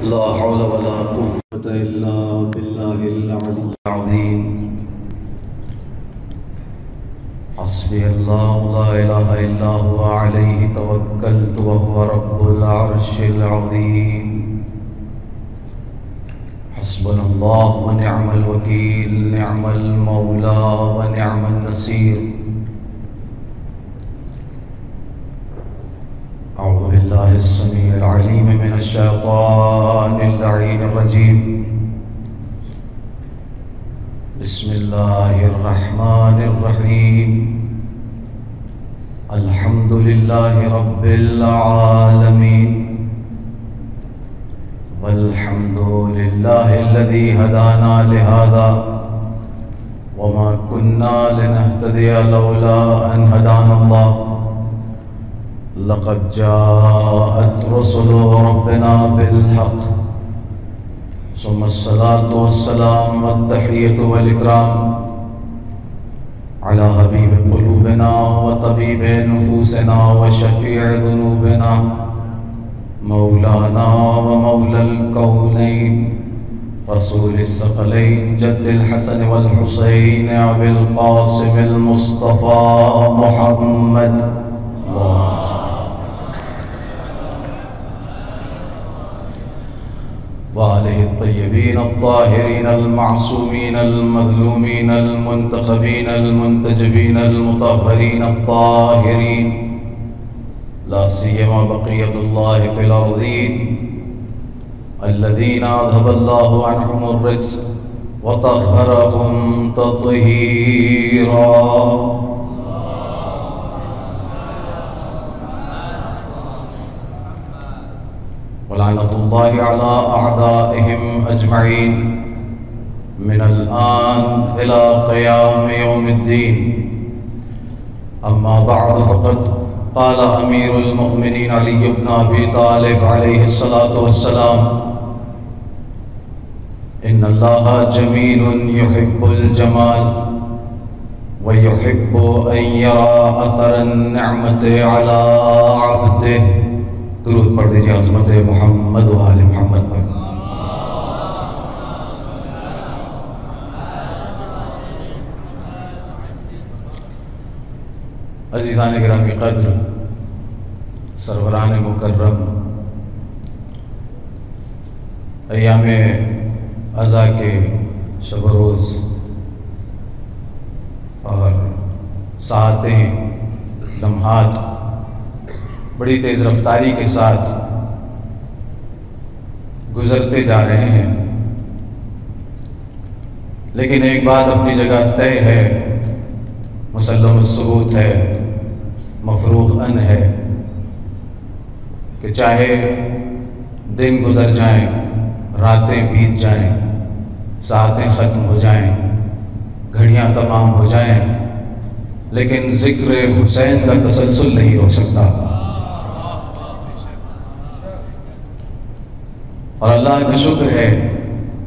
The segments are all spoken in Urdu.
لا حول ولا قوة إلا بالله العلي العظيم. حسبي الله لا إله إلا هو عليه توكلت وهو رب العرش العظيم. حسبنا الله ونعم الوكيل، نعم المولى ونعم النصير. أعوذ بالله السميع العليم من الشيطان اللعين الرجيم. بسم الله الرحمن الرحيم. الحمد لله رب العالمين، والحمد لله الذي هدانا لهذا وما كنا لنهتدي لولا أن هدانا الله. لقد جاءت رسل ربنا بالحق، ثم الصلاة والسلام والتحية والإكرام على حبيب قلوبنا وطبيب نفوسنا وشفيع ذنوبنا مولانا ومولى الكونين رسول الثقلين جد الحسن والحسين أبي القاسم المصطفى محمد وآله الطيبين الطاهرين المعصومين المظلومين المنتخبين المنتجبين المطهرين الطاهرين، لا سيما بقية الله في الأرضين الذين أذهب الله عنهم الرجس وطهرهم تطهيرا. ولعنة الله على أعدائهم أجمعين من الآن إلى قيام يوم الدين. أما بعد، فقد قال أمير المؤمنين علي بن أبي طالب عليه الصلاة والسلام: إن الله جميل يحب الجمال ويحب أن يرى أثر النعمة على عبده. درود پڑھ دیجیے عظمت محمد و آل محمد پر. عزیزان گرامی قدر، سروران مکرم، ایام عزا کے شب و روز اور ساعتیں، لمحات بڑی تیز رفتاری کے ساتھ گزرتے جا رہے ہیں، لیکن ایک بات اپنی جگہ طے ہے، مسلم الثبوت ہے، مفروغ ان ہے کہ چاہے دن گزر جائیں، راتیں بیت جائیں، ساعتیں ختم ہو جائیں، گھڑیاں تمام ہو جائیں، لیکن ذکر حسین کا تسلسل نہیں روک سکتا. اور اللہ کا شکر ہے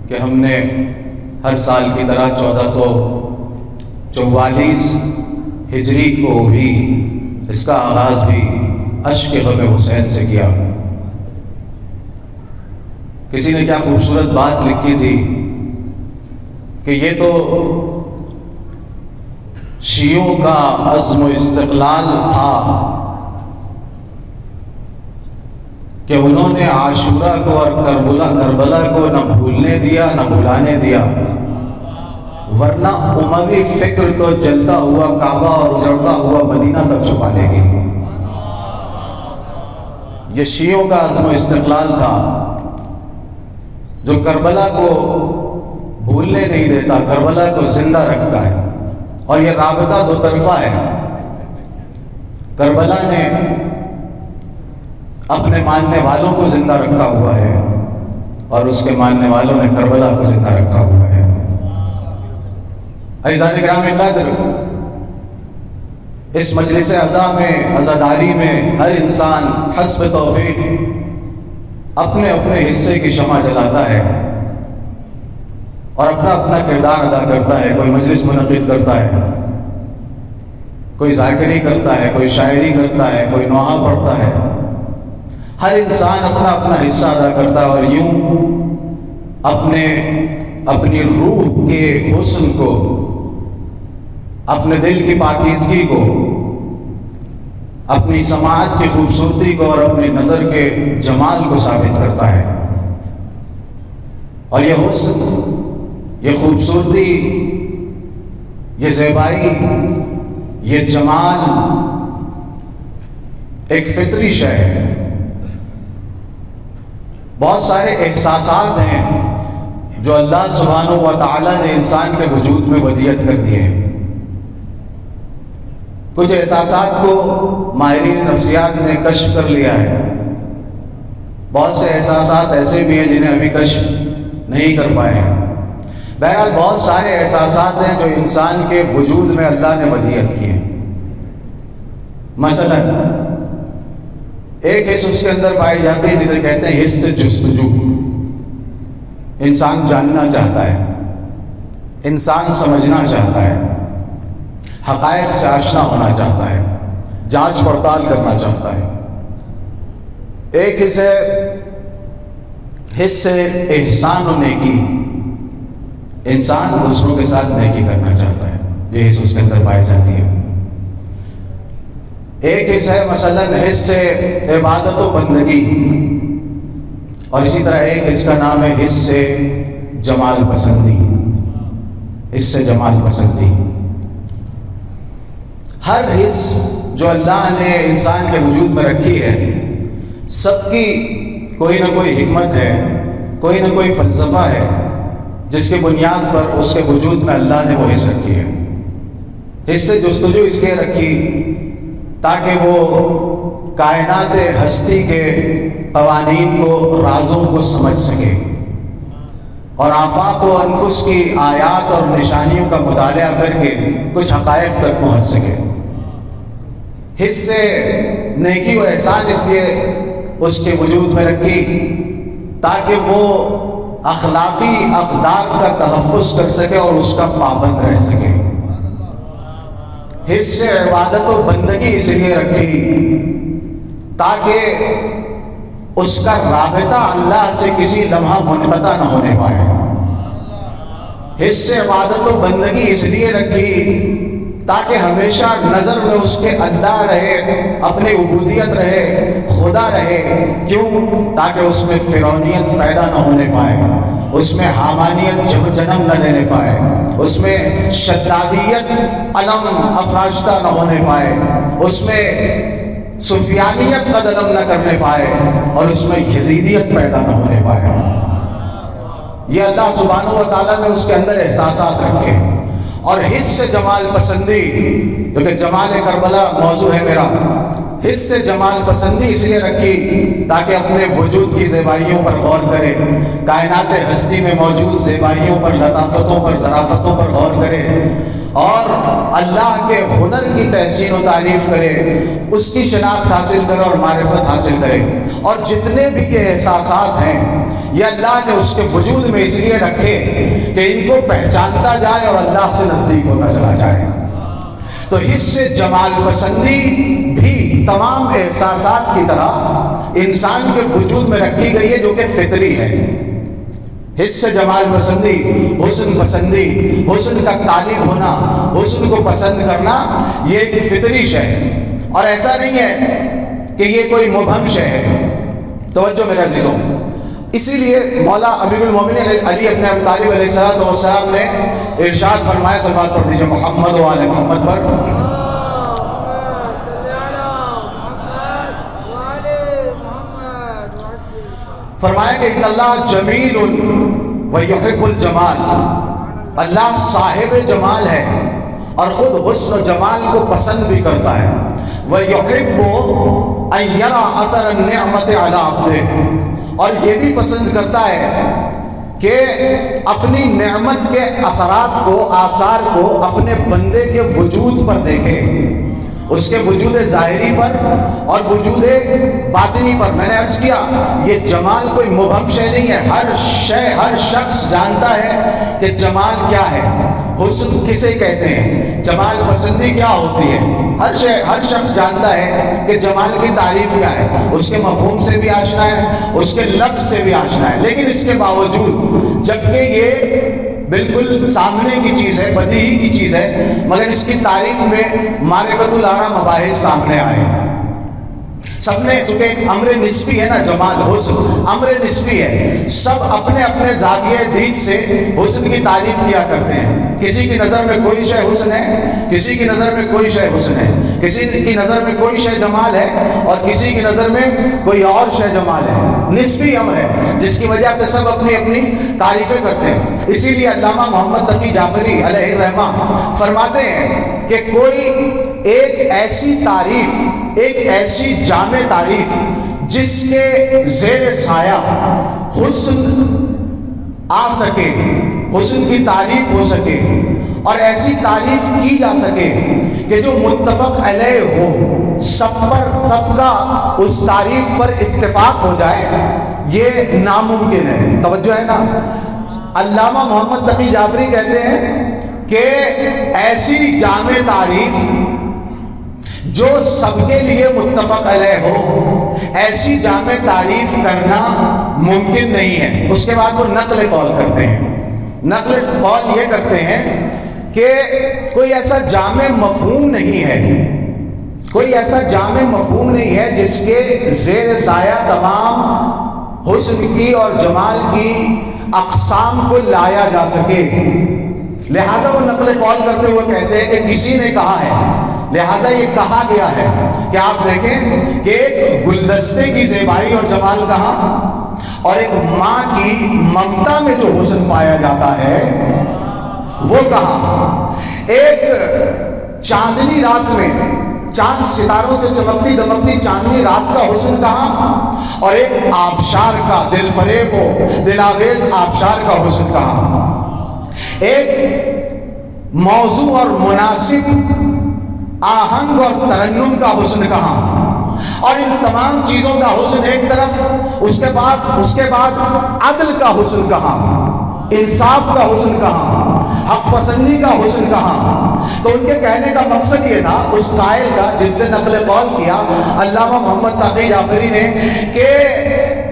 کہ ہم نے ہر سال کی طرح 1444 ہجری کو بھی اس کا آغاز بھی عشق غم حسین سے کیا. کسی نے کیا خوبصورت بات لکھی تھی کہ یہ تو شیعوں کا عزم و استقلال تھا کہ انہوں نے عاشورہ کو اور کربلا کو نہ بھولنے دیا نہ بھلانے دیا، ورنہ اموی فکر تو جلتا ہوا کعبہ اور اجڑتا ہوا مدینہ تک چھپا لے گی. یہ شیعوں کا عزم و استقلال تھا جو کربلا کو بھولنے نہیں دیتا، کربلا کو زندہ رکھتا ہے. اور یہ رابطہ دو طرفہ ہے. کربلا نے اپنے ماننے والوں کو زندہ رکھا ہوا ہے اور اس کے ماننے والوں نے کربلا کو زندہ رکھا ہوا ہے. عزیزان گرامی قدر، اس مجلس عزا میں، عزاداری میں ہر انسان حسب توفیق اپنے اپنے حصے کی شمع جلاتا ہے اور اپنا اپنا کردار ادا کرتا ہے. کوئی مجلس منعقد کرتا ہے، کوئی ذاکری کرتا ہے، کوئی شاعری کرتا ہے، کوئی نوحہ پڑھتا ہے. ہر انسان اپنا اپنا حصہ ادا کرتا ہے، اور یوں اپنی روح کے حسن کو، اپنے دل کی پاکیزگی کو، اپنی سماعت کی خوبصورتی کو اور اپنی نظر کے جمال کو ثابت کرتا ہے۔ اور یہ حسن، یہ خوبصورتی، یہ زیبائی، یہ جمال ایک فطری شے ہے۔ بہت سارے احساسات ہیں جو اللہ سبحانہ و تعالیٰ نے انسان کے وجود میں ودیعت کر دیے ہیں۔ کچھ احساسات کو ماہرین نفسیات نے کشف کر لیا ہے، بہت سے احساسات ایسے بھی ہیں جنہیں ابھی کشف نہیں کر پائے ہیں۔ بہرحال بہت سارے احساسات ہیں جو انسان کے وجود میں اللہ نے ودیعت کیے۔ مثلا ایک حص اس کے اندر پائی جاتی ہے جسے کہتے ہیں حص جستجو۔ انسان جاننا چاہتا ہے، انسان سمجھنا چاہتا ہے، حقائق سے آشنا ہونا چاہتا ہے، جانچ پڑتال کرنا چاہتا ہے۔ ایک حص ہے حص احسان و نیکی، انسان دوسروں کے ساتھ نیکی کرنا چاہتا ہے، یہ حص اس کے اندر پائی جاتی ہے۔ ایک حص ہے مثلا حص عبادت و بندگی، اور اسی طرح ایک حص کا نام ہے حص جمال پسندی، حص جمال پسندی۔ ہر حص جو اللہ نے انسان کے وجود میں رکھی ہے، سب کی کوئی نہ کوئی حکمت ہے، کوئی نہ کوئی فلسفہ ہے، جس کی بنیاد پر اس کے وجود میں اللہ نے وہ حص رکھی ہے۔ حص جستجو اس لیے رکھی تاکہ وہ کائنات ہستی کے قوانین کو، رازوں کو سمجھ سکے، اور آفاق و انفس کی آیات اور نشانیوں کا مطالعہ کر کے کچھ حقائق تک پہنچ سکے۔ حص نیکی و احسان اس لیے اس کے وجود میں رکھی تاکہ وہ اخلاقی اقدار کا تحفظ کر سکے اور اس کا پابند رہ سکے۔ حص عبادت و بندگی اس لیے رکھی تاکہ اس کا رابطہ اللہ سے کسی لمحہ منقطع نہ ہونے پائے۔ حص عبادت و بندگی اس لیے رکھی تاکہ ہمیشہ نظر میں اس کے اللہ رہے، اپنی عبودیت رہے، خدا رہے۔ کیوں؟ تاکہ اس میں فرعونیت پیدا نہ ہونے پائے، اس میں حامانیت جنم نہ لینے پائے، اس میں شدادیت علم افراشتہ نہ ہونے پائے، اس میں سفیانیت قدم نہ کرنے پائے، اور اس میں یزیدیت پیدا نہ ہونے پائے۔ یہ اللہ سبحانہ و تعالیٰ نے اس کے اندر احساسات رکھے۔ اور حص جمال پسندی، کیونکہ جمال کربلا موضوع ہے میرا، حص جمال پسندی اس لیے رکھی تاکہ اپنے وجود کی زیبائیوں پر غور کرے، کائنات ہستی میں موجود زیبائیوں پر، لطافتوں پر، ظرافتوں پر غور کرے، اور اللہ کے ہنر کی تحسین و تعریف کرے، اس کی شناخت حاصل کرے اور معرفت حاصل کرے۔ اور جتنے بھی یہ احساسات ہیں، یہ اللہ نے اس کے وجود میں اس لیے رکھے کہ ان کو پہچانتا جائے اور اللہ سے نزدیک ہوتا چلا جائے۔ تو حص جمال پسندی بھی تمام احساسات کی طرح انسان کے وجود میں رکھی گئی ہے، جو کہ فطری ہے۔ حص جمال پسندی، حسن پسندی، حسن کا طالب ہونا، حسن کو پسند کرنا، یہ ایک فطری شے ہے، اور ایسا نہیں ہے کہ یہ کوئی مبہم شے ہے۔ توجہ میرے عزیزوں، اسی لیے مولا امیر المومنین علی ابن ابی طالب علیہ السلام نے ارشاد فرمایا، صلوات پڑھ دیجیے محمد و آل محمد پر، فرمایا کہ ان اللہ جمیل و یحب الجمال، اللہ صاحب جمال ہے اور خود حسن و جمال کو پسند بھی کرتا ہے۔ وَيُحِبُّ أَن يَرَى أَثَرَ النِّعْمَةِ عَلَى عَبْدِهِ، اور یہ بھی پسند کرتا ہے کہ اپنی نعمت کے اثرات کو، آثار کو اپنے بندے کے وجود پر دیکھے، اس کے وجود ظاہری پر اور وجود باطنی پر۔ میں نے عرض کیا یہ جمال کوئی مبہم شے نہیں ہے، ہر شخص جانتا ہے کہ جمال کیا ہے۔ حسن کسے کہتے ہیں، جمال پسندی کیا ہوتی ہے؟ ہر شخص جانتا ہے کہ جمال کی تعریف کیا ہے، اس کے مفہوم سے بھی آشنا ہے، اس کے لفظ سے بھی آشنا ہے، لیکن اس کے باوجود جبکہ یہ بالکل سامنے کی چیز ہے، بدیہی کی چیز ہے، مگر اس کی تعریف میں معرفت الآراء مباحث سامنے آئے۔ سب نے، چونکہ ایک امر نسبی ہے نا، جمال حسن امر نسبی ہے، سب اپنے اپنے زاویہ دید سے حسن کی تعریف کیا کرتے ہیں۔ کسی کی نظر میں کوئی شے حسن ہے، کسی کی نظر میں کوئی شے حسن ہے، کسی کی نظر میں کوئی شے جمال ہے، اور کسی کی نظر میں کوئی اور شے جمال ہے۔ نسبی امر ہے، جس کی وجہ سے سب اپنی اپنی تعریفیں کرتے ہیں۔ اسی لیے علامہ محمد تقی جعفری علیہ الرحمہ فرماتے ہیں کہ کوئی ایک ایسی تعریف، ایک ایسی جامع تعریف جس کے زیر سایہ حسن آ سکے، حسن کی تعریف ہو سکے، اور ایسی تعریف کی جا سکے کہ جو متفق علیہ ہو، سب کا اس تعریف پر اتفاق ہو جائے، یہ ناممکن ہے۔ توجہ ہے نا؟ علامہ محمد تقی جعفری کہتے ہیں کہ ایسی جامع تعریف جو سب کے لیے متفق علیہ ہو، ایسی جامع تعریف کرنا ممکن نہیں ہے۔ اس کے بعد وہ نقل قول کرتے ہیں۔ نقل قول یہ کرتے ہیں کہ کوئی ایسا جامع مفہوم نہیں ہے، کوئی ایسا جامع مفہوم نہیں ہے جس کے زیر سایہ تمام حسن کی اور جمال کی اقسام کو لایا جا سکے۔ لہٰذا وہ نقل قول کرتے ہوئے کہتے ہیں کہ کسی نے کہا ہے، لہٰذا یہ کہا گیا ہے کہ آپ دیکھیں کہ ایک گلدستے کی زیبائی اور جمال کہاں، اور ایک ماں کی ممتا میں جو حسن پایا جاتا ہے وہ کہاں، ایک چاندنی رات میں، چاند ستاروں سے چمکتی دمکتی چاندنی رات کا حسن کہاں، اور ایک آبشار کا، دل فریب و دلاویز آبشار کا حسن کہاں، ایک موضوع اور مناسب آہنگ اور ترنم کا حسن کہاں، اور ان تمام چیزوں کا حسن ایک طرف، اس کے بعد عدل کا حسن کہاں، انصاف کا حسن کہاں، حق پسندی کا حسن کہاں۔ تو ان کے کہنے کا مقصد یہ تھا اس قائل کا جس سے نقل قول کیا علامہ محمد تقی جعفری نے، کہ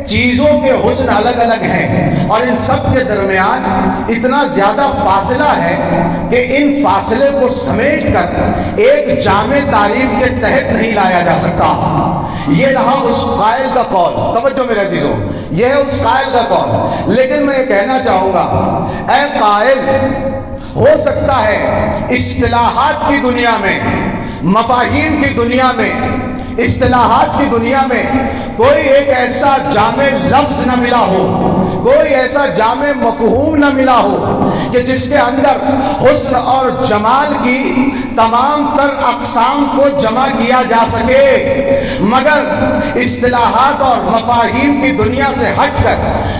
چیزوں کے حسن الگ الگ ہیں، اور ان سب کے درمیان اتنا زیادہ فاصلہ ہے کہ ان فاصلے کو سمیٹ کر ایک جامع تعریف کے تحت نہیں لایا جا سکتا۔ یہ رہا اس قائل کا قول۔ توجہ میرے عزیزوں، یہ ہے اس قائل کا قول۔ لیکن میں یہ کہنا چاہوں گا، اے قائل، ہو سکتا ہے اصطلاحات کی دنیا میں، مفاہیم کی دنیا میں، اصطلاحات کی دنیا میں کوئی ایک ایسا جامع لفظ نہ ملا ہو، کوئی ایسا جامع مفہوم نہ ملا ہو کہ جس کے اندر حسن اور جمال کی تمام تر اقسام کو جمع کیا جا سکے، مگر اصطلاحات اور مفاہیم کی دنیا سے ہٹ کر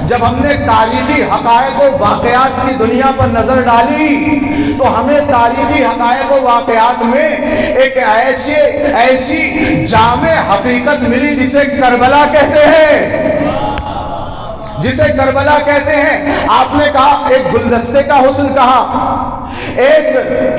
جب ہم نے تاریخی حقائق و واقعات کی دنیا پر نظر ڈالی تو ہمیں تاریخی حقائق و واقعات میں ایک ایسی جامع حقیقت ملی جسے کربلا کہتے ہیں، جسے کربلا کہتے ہیں۔ آپ نے کہا ایک گلدستے کا حسن کہا، ایک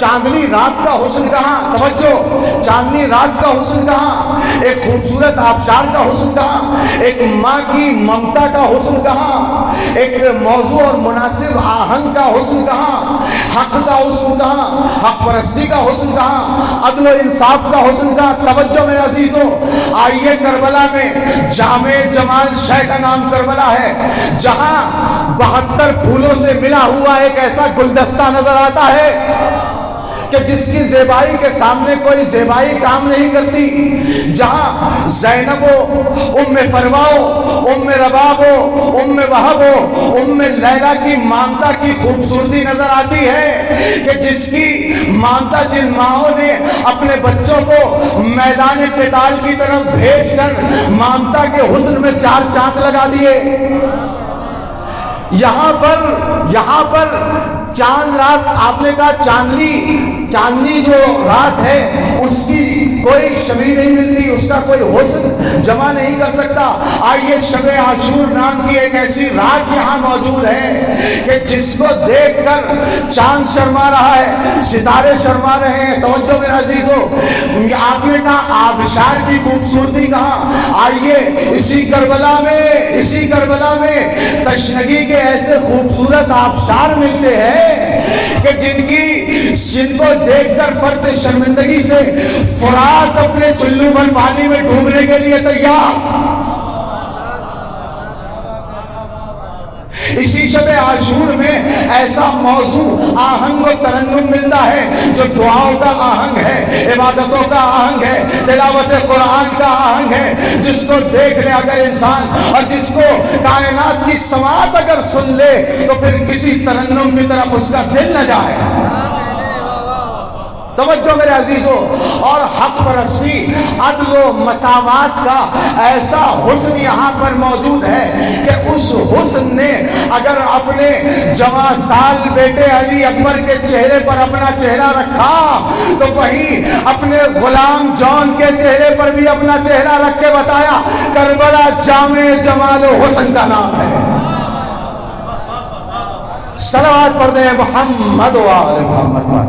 چاندنی رات کا حسن کہاں، توجہ، چاندنی رات کا حسن کہاں، ایک خوبصورت آبشار کا حسن کہاں، ایک ماں کی ممتا کا حسن کہاں، ایک موضوع اور مناسب آہنگ کا حسن کہاں، حق کا حسن کہاں، حق پرستی کا حسن کہاں، عدل و انصاف کا حسن کہاں۔ توجہ میرے عزیزوں، آئیے کربلا میں جامع جمال شے کا نام کربلا ہے، جہاں 72 پھولوں سے ملا ہوا ایک ایسا گلدستہ نظر آتا ہے کہ جس کی زیبائی کے سامنے کوئی زیبائی کام نہیں کرتی، جہاں زینب ہو، ام فروا ہو، ام رباب ہو، ام وہب ہو، ام لیلہ کی مامتا کی خوبصورتی نظر آتی ہے کہ جس کی مامتا، جن ماؤں نے اپنے بچوں کو میدان قتال کی طرف بھیج کر مامتا کے حسن میں 4 چاند لگا دیے۔ یہاں پر چاند رات، آپ نے کہا چاندنی چاندنی جو رات ہے اس کی کوئی شبیہ نہیں ملتی، اس کا کوئی حسن جمع نہیں کر سکتا۔ آئیے شب عاشور نام کی ایک ایسی رات یہاں موجود ہے کہ جس کو دیکھ کر چاند شرما رہا ہے، ستارے شرما رہے ہیں۔ توجہ میرے عزیزو، آپ نے کہا آبشار کی خوبصورتی کہاں؟ آئیے اسی کربلا میں تشنگی کے ایسے خوبصورت آبشار ملتے ہیں کہ جن کو دیکھ کر فرد شرمندگی سے فرات اپنے چلو بھر پانی میں ڈوبنے کے لیے تیار۔ اسی شب عاشور میں ایسا موضوع آہنگ و ترنم ملتا ہے جو دعاؤں کا آہنگ ہے، عبادتوں کا آہنگ ہے، تلاوت قرآن کا آہنگ ہے، جس کو دیکھ لے اگر انسان اور جس کو کائنات کی سماعت اگر سن لے تو پھر کسی ترنم کی طرف اس کا دل نہ جائے۔ توجہ میرے عزیزو، اور حق پرستی، عدل و مساوات کا ایسا حسن یہاں پر موجود ہے کہ اس حسن نے اگر اپنے جوان سال بیٹے علی اکبر کے چہرے پر اپنا چہرہ رکھا تو وہیں اپنے غلام جان کے چہرے پر بھی اپنا چہرہ رکھ کے بتایا کربلا جامع جمال و حسن کا نام ہے۔ صلوات پڑھ دیں محمد و آل محمد پر۔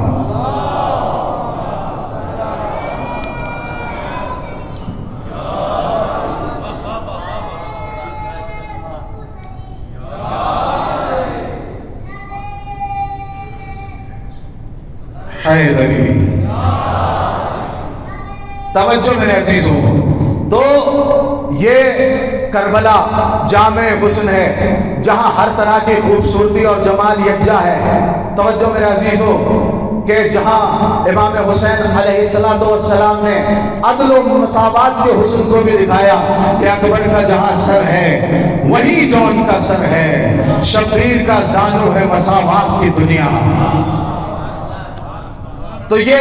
حیدری، توجہ میرے عزیزوں، تو یہ کربلا جامع حسن ہے جہاں ہر طرح کی خوبصورتی اور جمال یکجا ہے۔ توجہ میرے عزیزوں کہ جہاں امام حسین علیہ السلام نے عدل و مساوات کے حسن کو بھی دکھایا کہ اکبر کا جہاں سر ہے وہی جون کا سر ہے، شبیر کا زانو ہے مساوات کی دنیا۔ تو یہ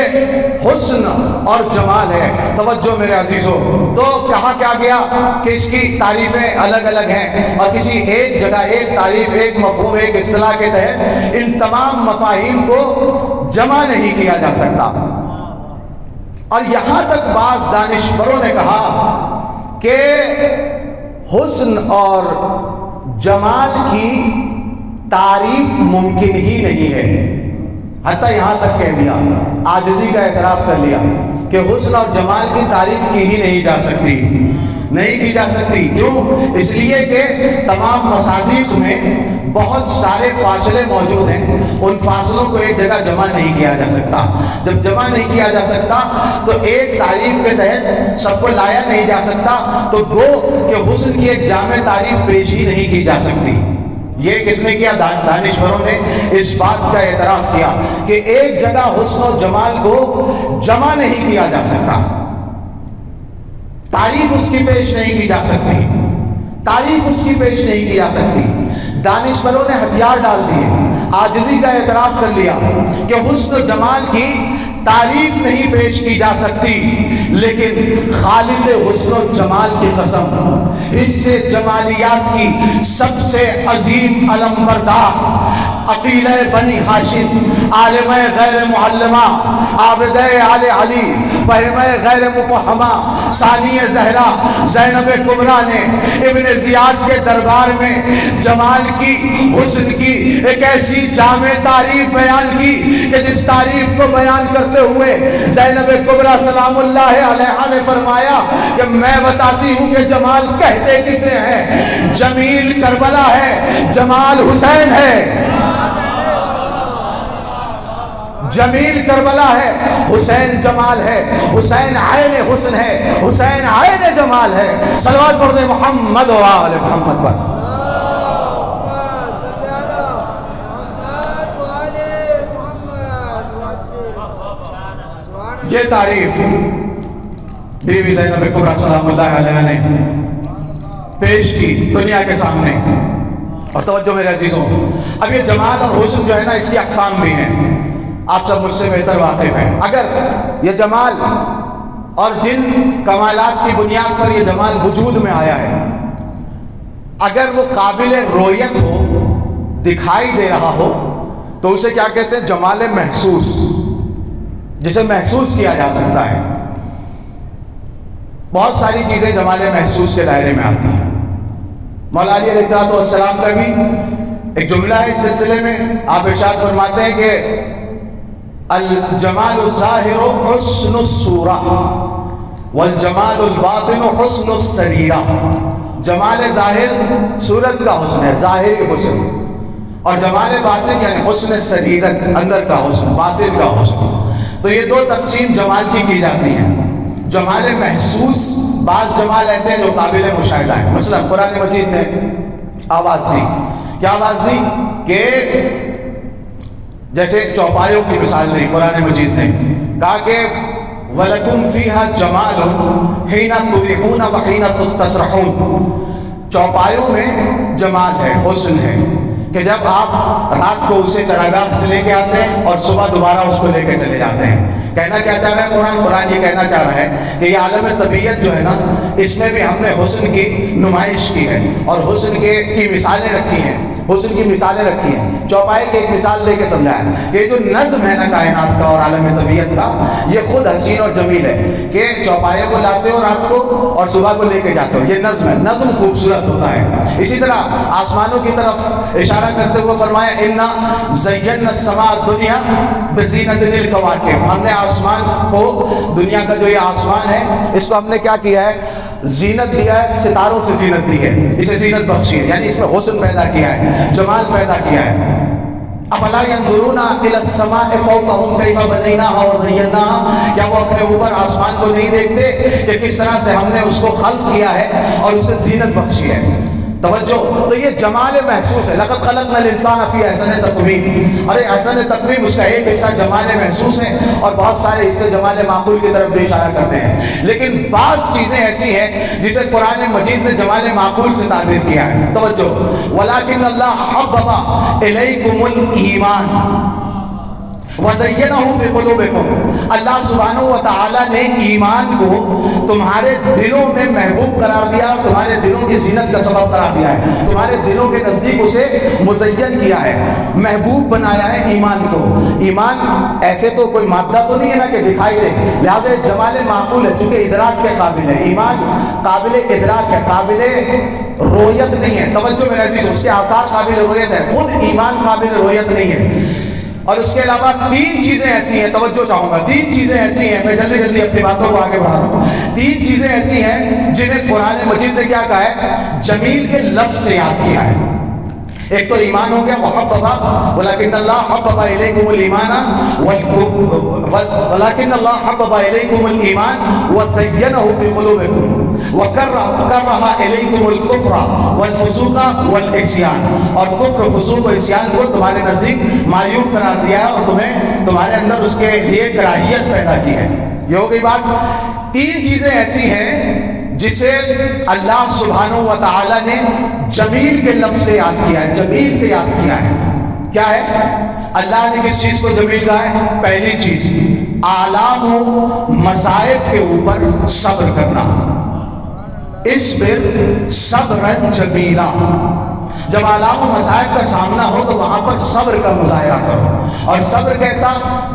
حسن اور جمال ہے۔ توجہ میرے عزیزوں، تو کہا کیا گیا کہ اس کی تعریفیں الگ الگ ہیں اور کسی ایک جگہ ایک تعریف، ایک مفہوم، ایک اصطلاح کے تحت ان تمام مفاہیم کو جمع نہیں کیا جا سکتا۔ اور یہاں تک بعض دانشوروں نے کہا کہ حسن اور جمال کی تعریف ممکن ہی نہیں ہے، حتیٰ یہاں تک کہہ دیا، عاجزی کا اعتراف کر لیا کہ حسن اور جمال کی تعریف کی ہی نہیں جا سکتی۔ کیوں؟ اس لیے کہ تمام مصادیق میں بہت سارے فاصلے موجود ہیں، ان فاصلوں کو ایک جگہ جمع نہیں کیا جا سکتا۔ جب جمع نہیں کیا جا سکتا تو ایک تعریف کے تحت سب کو لایا نہیں جا سکتا، تو گو کہ حسن کی ایک جامع تعریف پیش ہی نہیں کی جا سکتی۔ یہ کس نے کیا؟ دانشوروں نے اس بات کا اعتراف کیا کہ ایک جگہ حسن و جمال کو جمع نہیں کیا جا سکتا، تعریف اس کی پیش نہیں کی جا سکتی، دانشوروں نے ہتھیار ڈال دیے، عاجزی کا اعتراف کر لیا کہ حسن و جمال کی تعریف نہیں پیش کی جا سکتی، لیکن خالق حسن و جمال کی قسم، اس سے جمالیات کی سب سے عظیم علمبردار، عقیلہ بنی ہاشم، عالمہ غیر معلمہ، عابدہ آل علی، فہمہ غیر مفہمہ، ثانی زہرا زینب کبریٰ نے ابن زیاد کے دربار میں جمال کی، حسن کی ایک ایسی جامع تعریف بیان کی کہ جس تعریف کو بیان کرتے ہوئے زینب کبریٰ سلام اللہ علیہا نے فرمایا کہ میں بتاتی ہوں کہ جمال کہتے کسے ہیں، جمیل کربلا ہے، جمال حسین ہے، جمیل کربلا ہے، حسین جمال ہے، حسین عین حسن ہے، حسین عین جمال ہے۔ صلوات پڑھ دیں محمد و آل محمد پر۔ یہ تعریف بیوی زینب کبریٰ سلام اللہ علیہ نے پیش کی دنیا کے سامنے۔ اور توجہ میرے عزیزوں، اب یہ جمال اور حسن جو ہے نا، اس کی اقسام بھی ہیں، آپ سب مجھ سے بہتر واقف ہیں۔ اگر یہ جمال اور جن کمالات کی بنیاد پر یہ جمال وجود میں آیا ہے، اگر وہ قابل رویت ہو، دکھائی دے رہا ہو، تو اسے کیا کہتے ہیں؟ جمال محسوس۔ جسے محسوس کیا جا سکتا ہے. بہت ساری چیزیں جمال محسوس کے دائرے میں آتی ہیں. مولا علی علیہ السلام کا بھی ایک جملہ ہے اس سلسلے میں. آپ ارشاد فرماتے ہیں کہ الجمال الظاہر حسن الصورہ والجمال الباطن حسن السریرہ. جمال ظاہر صورت کا حسن ہے، ظاہری حسن، اور جمال باطن یعنی حسن سریرت، اندر کا حسن، باطن کا حسن. تو یہ دو تقسیم جمال کی جاتی ہیں. جمال محسوس، بعض جمال ایسے ہیں جو قابل مشاہدہ ہیں. مثلا قرآن مجید نے آواز دی. کیا آواز دی؟ کہ جیسے چوپایوں کی مثال دی قرآن مجید نے. کہا کہ وَلَكُمْ فِيهَا جَمَالٌ حِينَ تُرِحُونَ وَحِينَ تَسْرَحُونَ. چوپایوں میں جمال ہے، حسن ہے، کہ جب آپ رات کو اسے چراگاہ سے لے کے آتے ہیں اور صبح دوبارہ اس کو لے کے چلے جاتے ہیں. کہنا کیا چاہ رہا ہے قرآن یہ کہنا چاہ رہا ہے کہ یہ عالم طبیعت جو ہے نا، اس میں بھی ہم نے حسن کی نمائش کی ہے اور حسن کی مثالیں رکھی ہیں، حسن کی مثالیں رکھی ہیں. چوپائے کی ایک مثال دے کے سمجھایا کہ یہ جو نظم ہے نا کائنات کا اور عالم طبیعت کا، یہ خود حسین اور جمیل ہے کہ چوپائے کو لاتے ہو رات کو اور صبح کو لے کے جاتے ہو. یہ نظم ہے، نظم خوبصورت ہوتا ہے. اسی طرح آسمانوں کی طرف اشارہ کرتے ہوئے فرمایا اِنَّا زَيَّنَّا السَّمَاءَ الدُّنْيَا بِزِينَةٍ الْكَوَاكِبِ. ہم نے آسمان کو، دنیا کا جو یہ آسمان ہے، اس کو ہم نے کیا کیا ہے؟ زینت دیا ہے، ستاروں سے زینت دی ہے، اسے زینت بخشی ہے، یعنی اس میں حسن پیدا کیا ہے، جمال پیدا کیا ہے. افلا ينظرون الى السماء فوقهم كيف بنيناها وزيناها. کیا وہ اپنے اوپر آسمان کو نہیں دیکھتے کہ کس طرح سے ہم نے اس کو خلق کیا ہے اور اسے زینت بخشی ہے؟ توجہ. تو یہ جمال محسوس ہے. لقد خلقنا الانسان فی احسن تقویم. ارے احسن تقویم اس کا ایک حصہ جمال محسوس ہے اور بہت سارے حصے جمال معقول کی طرف بھی اشارہ کرتے ہیں. لیکن بعض چیزیں ایسی ہیں جسے قرآن مجید نے جمال معقول سے تعبیر کیا ہے. توجہ. ولیکن اللہ حبب الیکم الایمان وَزَيَّنَهُ فِي قُلُوبِكُمْ. اللہ سبحانہ وتعالی نے ایمان کو تمہارے دلوں میں محبوب قرار دیا اور تمہارے دلوں کی زینت کا سبب قرار دیا ہے. تمہارے دلوں کے نزدیک اسے مزین کیا ہے، محبوب بنایا ہے ایمان کو. ایمان ایسے تو کوئی مادہ تو نہیں ہے نا کہ دکھائی دے، لہٰذا جمال معقول ہے چونکہ ادراک کے قابل ہے. ایمان قابل ادراک ہے، قابل رویت نہیں ہے. توجہ میرے عزیز، اس کے آثار قابل رویت ہے، خود ایمان قابل رویت نہیں ہے. اور اس کے علاوہ تین چیزیں ایسی ہیں، توجہ چاہوں گا، تین چیزیں ایسی ہیں، میں جلدی جلدی اپنی باتوں کو آگے بڑھا رہا ہوں. تین چیزیں ایسی ہیں جنہیں قرآن مجید نے کیا کہا ہے؟ جمیل کے لفظ سے یاد کیا ہے. ایک تو ایمان ہو گیا، وحببا ولکن اللہ حبب الیکم الایمان ولکن اللہ حبب الیکم الایمان وزینہ فی قلوبکم وکرہ الیکم الکفر والفسوق والعصیان. اور کفر، فسوق و عصیان کو تمہارے نزدیک معیوب قرار دیا ہے اور تمہیں تمہارے اندر اس کے لیے کراہیت پیدا کی ہے. یہ ہو گئی بات. تین چیزیں ایسی ہیں جسے اللہ سبحانہ وتعالی نے جمیل کے لفظ سے یاد کیا ہے، جمیل سے یاد کیا ہے. کیا ہے؟ اللہ نے کس چیز کو جمیل کہا ہے؟ پہلی چیز آلام و مصائب کے اوپر صبر کرنا. اصبر صبرا جمیلا. جب آلام و مصائب کا سامنا ہو تو وہاں پر صبر کا مظاہرہ کرو. اور صبر کیسا؟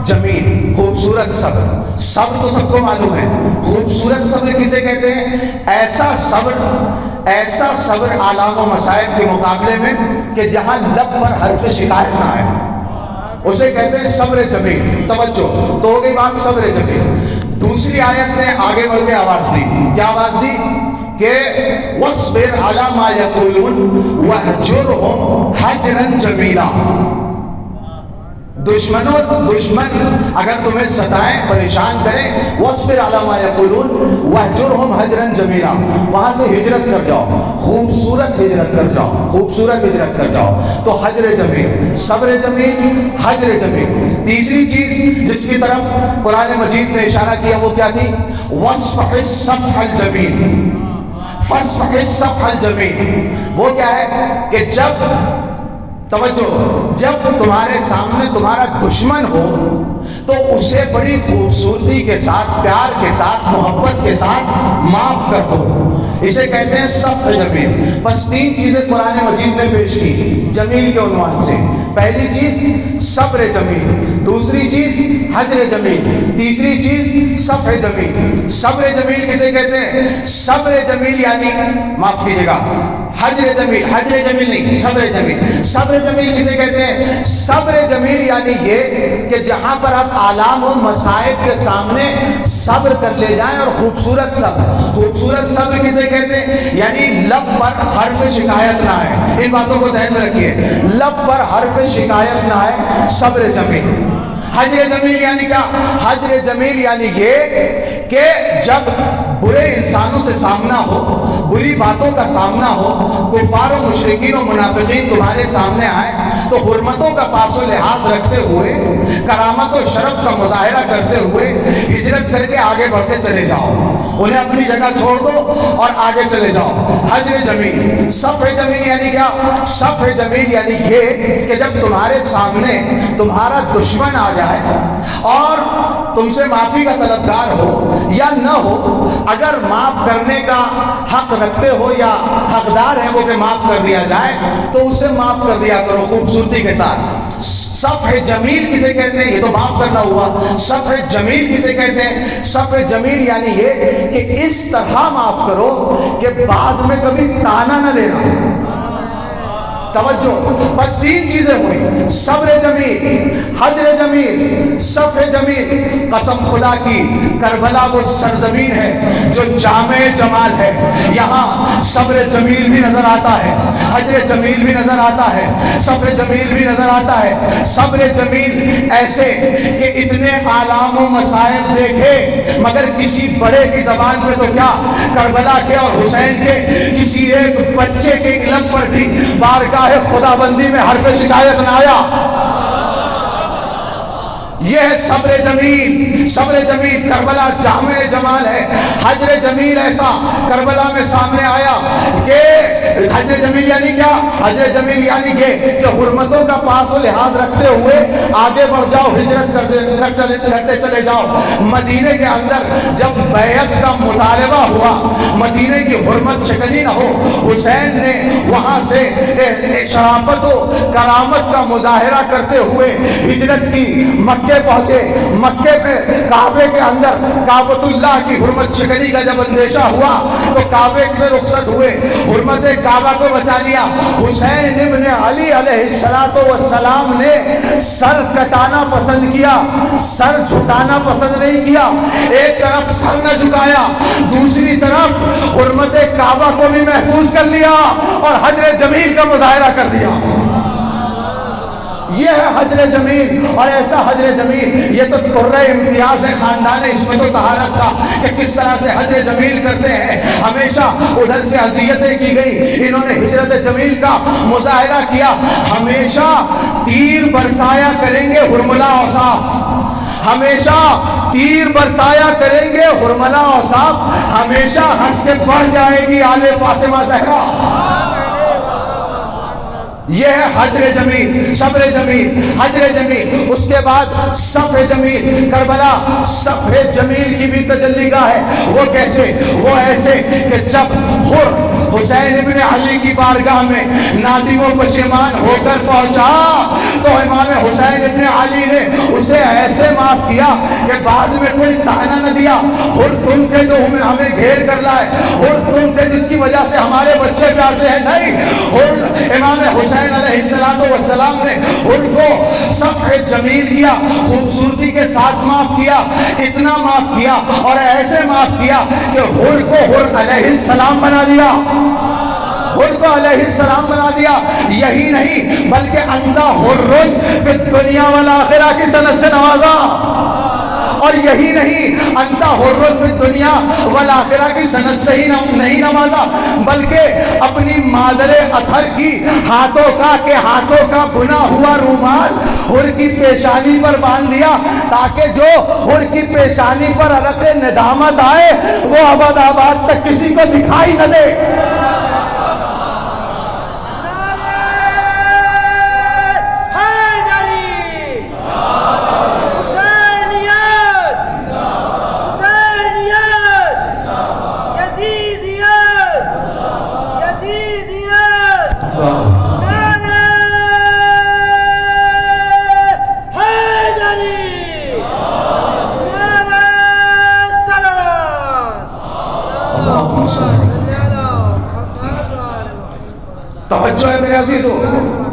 جمیل، خوبصورت صبر. صبر تو سب کو معلوم ہے، خوبصورت صبر کسے کہتے ہیں؟ ایسا صبر آلام و مصائب کے مقابلے میں کہ جہاں لب پر حرف شکایت نہ ہے، اسے کہتے ہیں صبر جمیل. توجہ. تو ہو گئی بات صبر جمیل. دوسری آیت نے آگے بڑھ کے آواز دی. کیا آواز دی؟ کہ وَاصْبِرْ عَلَى مَا يَقُولُونَ وَاهْجُرْهُمْ هَجْرًا جَمِيلًا. دشمن اگر تمہیں ستائیں، پریشان کریں، وَاصْبِرْ عَلَى مَا يَقُولُونَ وَاهْجُرْهُمْ هَجْرًا جَمِيلًا. وہاں سے ہجرت کر جاؤ، خوبصورت ہجرت کر جاؤ، خوبصورت ہجرت کر جاؤ. تو حجر جمیل، صبر جمیل، حجر جمیل. تیسری چیز جس کی طرف قرآن مجید نے اشارہ کیا وہ کیا تھی؟ وَاصْفَحِ الصَّفْحَ الْجَمِيلَ. فَاصْفَحِ الصَّفْحَ الْجَمِيلَ. وہ کیا ہے کہ جب، توجہ، جب تمہارے سامنے تمہارا دشمن ہو تو اسے بڑی خوبصورتی کے ساتھ، پیار کے ساتھ، محبت کے ساتھ معاف کر دو. اسے کہتے ہیں صفح جمیل. بس تین چیزیں قرآن مجید نے پیش کی جمیل کے عنوان سے. پہلی چیز صبر جمیل، دوسری چیز حجر جمیل، تیسری چیز صفح جمیل۔ صبر جمیل کسے کہتے ہیں؟ صبر جمیل یعنی، معاف کیجیے گا، حجر جمیل نہیں، صبر جمیل۔ صبر جمیل کسے کہتے ہیں؟ صبر جمیل یعنی یہ کہ جہاں پر آپ آلام و مصائب کے سامنے صبر کر لے جائیں، اور خوبصورت صبر کسے کہتے ہیں؟ یعنی لب پر حرف شکایت نہ ہے، ان باتوں کو ذہن میں رکھیے، لب پر حرف شکایت نہ ہے، صبر جمیل۔ حجر جمیل یعنی کیا؟ حجر جمیل یعنی یہ کہ جب برے انسانوں سے سامنا ہو، بری باتوں کا سامنا ہو، کفار و مشرکین و منافقین تمہارے سامنے آئے، تو حرمتوں کا پاس و لحاظ رکھتے ہوئے، کرامت و شرف کا مظاہرہ کرتے ہوئے ہجرت کر کے آگے بڑھتے چلے جاؤ، انہیں اپنی جگہ چھوڑ دو اور آگے چلے جاؤ۔ حجر جمیل۔ صفح جمیل یعنی کیا؟ صفح جمیل یعنی یہ کہ جب تمہارے سامنے تمہارا دشمن آ جائے اور تم سے معافی کا طلبگار ہو یا نہ ہو، اگر معاف کرنے کا حق رکھتے ہو یا حقدار ہے وہ کہ معاف کر دیا جائے، تو اسے معاف کر دیا کرو خوبصورتی کے ساتھ۔ صفح جمیل کسے کہتے ہیں؟ یہ تو معاف کرنا ہوا۔ صفح جمیل کسے کہتے ہیں؟ صفح جمیل یعنی یہ کہ اس طرح معاف کرو کہ بعد میں کبھی تانا نہ دینا۔ توجہ، بس تین چیزیں ہوئی، صبر جمیل، حجر جمیل، صفح جمیل۔ قسم خدا کی، کربلا وہ سرزمین ہے جو جامع جمال ہے، یہاں صبر جمیل بھی نظر آتا ہے، حجر جمیل بھی نظر آتا ہے، صفح جمیل بھی نظر آتا ہے۔ صبر جمیل ایسے کہ اتنے آلام و مصائب دیکھے مگر کسی بڑے کی زبان میں تو کیا، کربلا کے اور حسین کے کسی ایک بچے کے لب پر بھی بارگاہ خدا بندی میں حرف شکایت نہ آیا۔ یہ ہے صبر جمیل۔ صبر جمیل، کربلا جامع جمال ہے۔ حجر جمیل ایسا کربلا میں سامنے آیا کہ حجر جمیل یعنی کیا؟ حجر جمیل یعنی یہ کہ حرمتوں کا پاس و لحاظ رکھتے ہوئے آگے بڑھ جاؤ، ہجرت کرتے چلے جاؤ۔ مدینے کے اندر جب بیعت کا مطالبہ ہوا، مدینے کی حرمت شکنی نہ ہو، حسین نے وہاں سے شرافت و کرامت کا مظاہرہ کرتے ہوئے ہجرت کی، مکہ پہنچے۔ مکے میں کعبے کے اندر کعبۃ اللہ کی حرمت شکنی کا جب اندیشہ ہوا تو کعبے سے رخصت ہوئے، حرمت کعبہ کو بچا لیا۔ حسین ابن علی علیہ السلام نے سر کٹانا پسند کیا، سر جھکانا پسند نہیں کیا۔ ایک طرف سر نہ جھکایا، دوسری طرف حرمت کعبہ کو بھی محفوظ کر لیا اور حجر جمیل کا مظاہرہ کر دیا۔ یہ ہے حجر جمیل۔ اور ایسا حجر جمیل، یہ تو طرہ امتیاز ہے خاندان اسمت و طہارت کا کہ کس طرح سے حجر جمیل کرتے ہیں۔ ہمیشہ ادھر سے اذیتیں کی گئی، انہوں نے ہجرت جمیل کا مظاہرہ کیا۔ ہمیشہ تیر برسایا کریں گے حرملہ اوصاف، ہمیشہ تیر برسایا کریں گے حرملہ اوصاف، ہمیشہ ہنس کے بڑھ جائے گی آل فاطمہ زہرا۔ یہ ہے حجر جمیل، صبر جمیل، حجر جمیل۔ اس کے بعد صفح جمیل، کربلا صفح جمیل کی بھی تجلی گاہ ہے۔ وہ کیسے؟ وہ ایسے کہ جب حسین ابن علی کی بارگاہ میں نادم و پشیمان ہو کر پہنچا تو امام حسین ابن علی نے اسے ایسے معاف کیا کہ بعد میں کوئی تانا نہ دیا۔ اور تم تھے جو ہمیں گھیر کر لائے، اور تم تھے جس کی وجہ سے ہمارے بچے پیاسے ہیں، نہیں۔ اور امام حسین علیہ السلام نے ان کو صفح جمیل کیا، خوبصورتی کے ساتھ معاف کیا، اتنا معاف کیا اور ایسے معاف کیا کہ حر کو حر علیہ السلام بنا دیا، حر کو علیہ السلام بنا دیا۔ یہی نہیں بلکہ انتا حر فی الدنیا والآخرہ کی سند سے نوازا، اور یہی نہیں انتا حر فی الدنیا والآخرہ کی سند سے ہی نہیں نوازا، بلکہ اپنی مادر اطہر کی ہاتھوں کا بنا ہوا رومال حر کی پیشانی پر باندھ دیا تاکہ جو حر کی پیشانی پر عرق ندامت آئے وہ ابد آباد تک کسی کو دکھائی نہ دے۔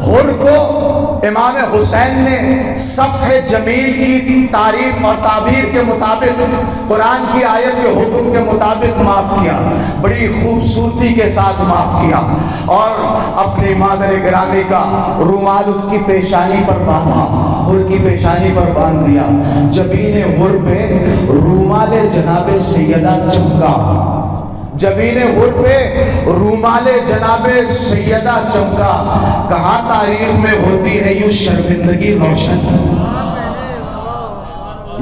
حر کو امام حسین نے صفح جمیل کی تعریف اور تعبیر کے مطابق قرآن کی آیت کے حکم کے مطابق معاف کیا، بڑی خوبصورتی کے ساتھ معاف کیا، اور اپنی مادر گرامی کا رومال اس کی پیشانی پر باندھا، حر کی پیشانی پر باندھ دیا، جبین حر پہ رومال جناب سیدہ چمکا، جبین حر پہ رومال جناب سیدہ چمکا۔ کہاں تاریخ میں ہوتی ہے یوں شرمندگی روشن؟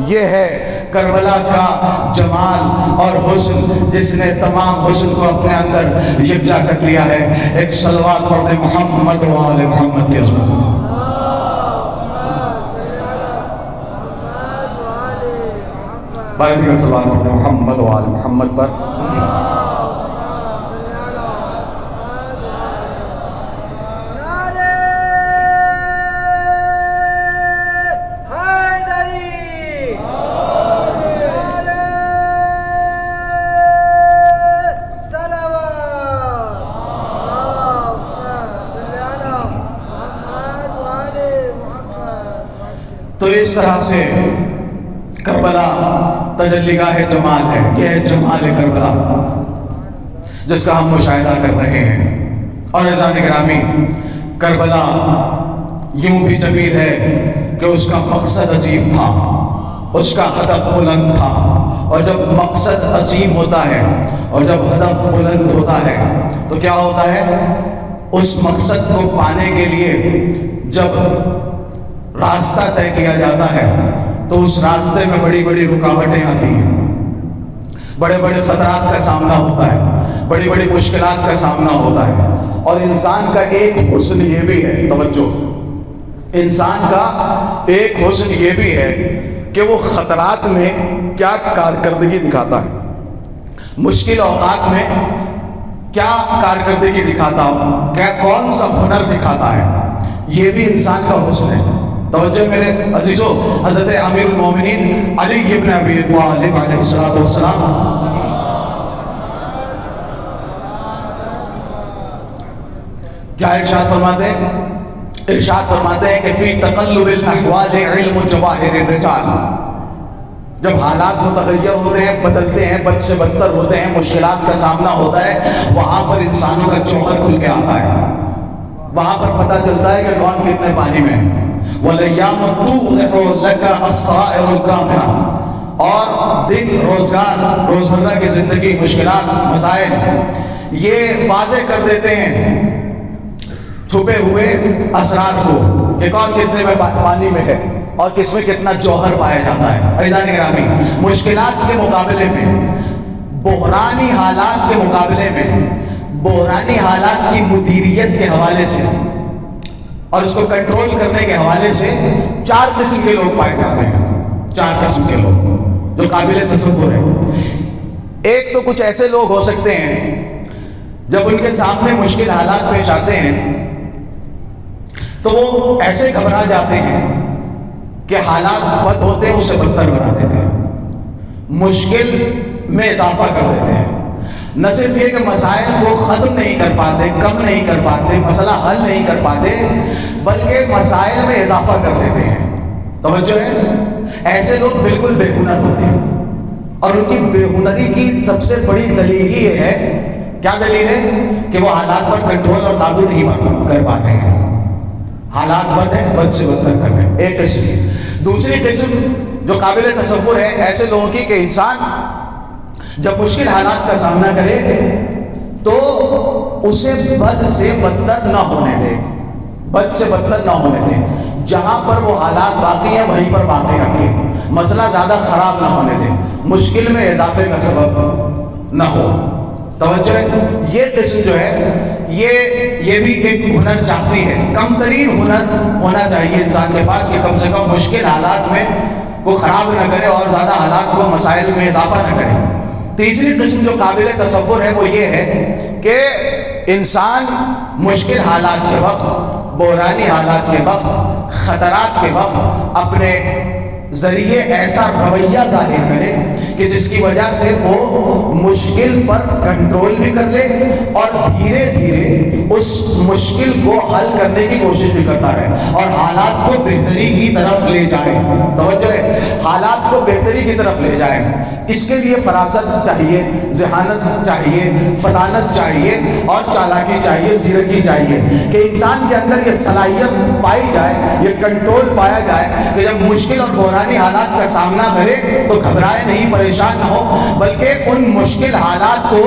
یہ ہے کربلا کا جمال اور حسن، جس نے تمام حسن کو اپنے اندر یکجا کر لیا ہے۔ ایک صلوات پڑھ دیں محمد و آل محمد کے عظمت۔ بارے دیگر صلوات پڑھ دیں محمد و آل محمد پر۔ تو اس طرح سے کربلا تجلی گاہ جمال ہے، یہ ہے جمال کربلا جس کا ہم مشاہدہ کر رہے ہیں۔ اور عزیزان گرامی، کربلا یوں بھی جمیل ہے کہ اس کا مقصد عظیم تھا، اس کا ہدف بلند تھا، اور جب مقصد عظیم ہوتا ہے اور جب ہدف بلند ہوتا ہے تو کیا ہوتا ہے؟ اس مقصد کو پانے کے لیے جب راستہ طے کیا جاتا ہے تو اس راستے میں بڑی بڑی رکاوٹیں آتی ہیں، بڑے بڑے خطرات کا سامنا ہوتا ہے، بڑی بڑی مشکلات کا سامنا ہوتا ہے۔ اور انسان کا ایک حسن یہ بھی ہے، توجہ، انسان کا ایک حسن یہ بھی ہے کہ وہ خطرات میں کیا کارکردگی دکھاتا ہے، مشکل اوقات میں کیا کارکردگی دکھاتا ہو، کیا کون سا ہنر دکھاتا ہے، یہ بھی انسان کا حسن ہے۔ توجہ میرے عزیزو، حضرت امیر المومنین علی ابن ابی طالب علیہ السلام کیا ارشاد فرماتے ہیں؟ ارشاد فرماتے ہیں کہ فی تقلب الاحوال علم جواہر الرجال، جب حالات متغیر ہوتے ہیں، بدلتے ہیں، بد سے بدتر ہوتے ہیں، مشکلات کا سامنا ہوتا ہے، وہاں پر انسانوں کا جوہر کھل کے آتا ہے، وہاں پر پتہ چلتا ہے کہ کون کتنے پانی میں ہے۔ وَلَيَّامُ تُوْضِحُ لَكَ السَّرَائِرُ الْكَامِنَةُ، اور دن روزگار، روزمرہ کی زندگی، مشکلات، مسائل یہ واضح کر دیتے ہیں چھپے ہوئے اسرار کو کہ کون کتنے میں پانی میں ہے اور کس میں کتنا جوہر پایا جاتا ہے۔ عزیزان گرامی، مشکلات کے مقابلے میں، بحرانی حالات کے مقابلے میں، بحرانی حالات کی مدیریت کے حوالے سے اور اس کو کنٹرول کرنے کے حوالے سے چار قسم کے لوگ پائے جاتے ہیں، چار قسم کے لوگ جو قابل تصور ہیں۔ ایک تو کچھ ایسے لوگ ہو سکتے ہیں جب ان کے سامنے مشکل حالات پیش آتے ہیں تو وہ ایسے گھبرا جاتے ہیں کہ حالات بد ہوتے ہیں اس سے بدتر بنا دیتے ہیں، مشکل میں اضافہ کر دیتے ہیں۔ نہ صرف یہ کہ مسائل کو ختم نہیں کر پاتے، کم نہیں کر پاتے، مسئلہ حل نہیں کر پاتے، بلکہ مسائل میں اضافہ کر دیتے ہیں۔ توجہ ہے، ایسے لوگ بالکل بے ہنر ہوتے ہیں، اور ان کی بے ہنری کی سب سے بڑی دلیل ہی یہ ہے، کیا دلیل ہے؟ کہ وہ حالات پر کنٹرول اور قابو نہیں کر پا رہے ہیں، حالات بد ہیں، بد سے بدتر کر رہے ہیں۔ ایک قسم ہے۔ دوسری قسم جو قابل تصور ہے ایسے لوگوں کی کہ انسان جب مشکل حالات کا سامنا کرے تو اسے بد سے بدتر نہ ہونے دے، بد سے بدتر نہ ہونے دے، جہاں پر وہ حالات باقی ہیں وہیں پر باقی رکھے، مسئلہ زیادہ خراب نہ ہونے دے، مشکل میں اضافے کا سبب نہ ہو۔ توجہ ہے، یہ قسم جو ہے یہ بھی ایک ہنر چاہتی ہے، کم ترین ہنر ہونا چاہیے انسان کے پاس کہ کم سے کم مشکل حالات میں کو خراب نہ کرے اور زیادہ حالات کو مسائل میں اضافہ نہ کرے۔ تیسری قسم جو قابل تصور ہے وہ یہ ہے کہ انسان مشکل حالات کے وقت، بحرانی حالات کے وقت، خطرات کے وقت اپنے ذریعے ایسا رویہ ظاہر کرے کہ جس کی وجہ سے وہ مشکل پر کنٹرول بھی کر لے اور دھیرے دھیرے اس مشکل کو حل کرنے کی کوشش بھی کرتا رہے اور حالات کو بہتری کی طرف لے جائے. توجہ ہے, حالات کو بہتری کی طرف لے جائے. اس کے لیے فراست چاہیے, ذہانت چاہیے, فطانت چاہیے اور چالاکی چاہیے, زیرکی چاہیے کہ انسان کے اندر یہ صلاحیت پائی جائے, یہ کنٹرول پایا جائے کہ جب مشکل اور بحرانی حالات کا سامنا کرے تو گھبرائے نہیں, پریشان نہ ہو, بلکہ ان مشکل حالات کو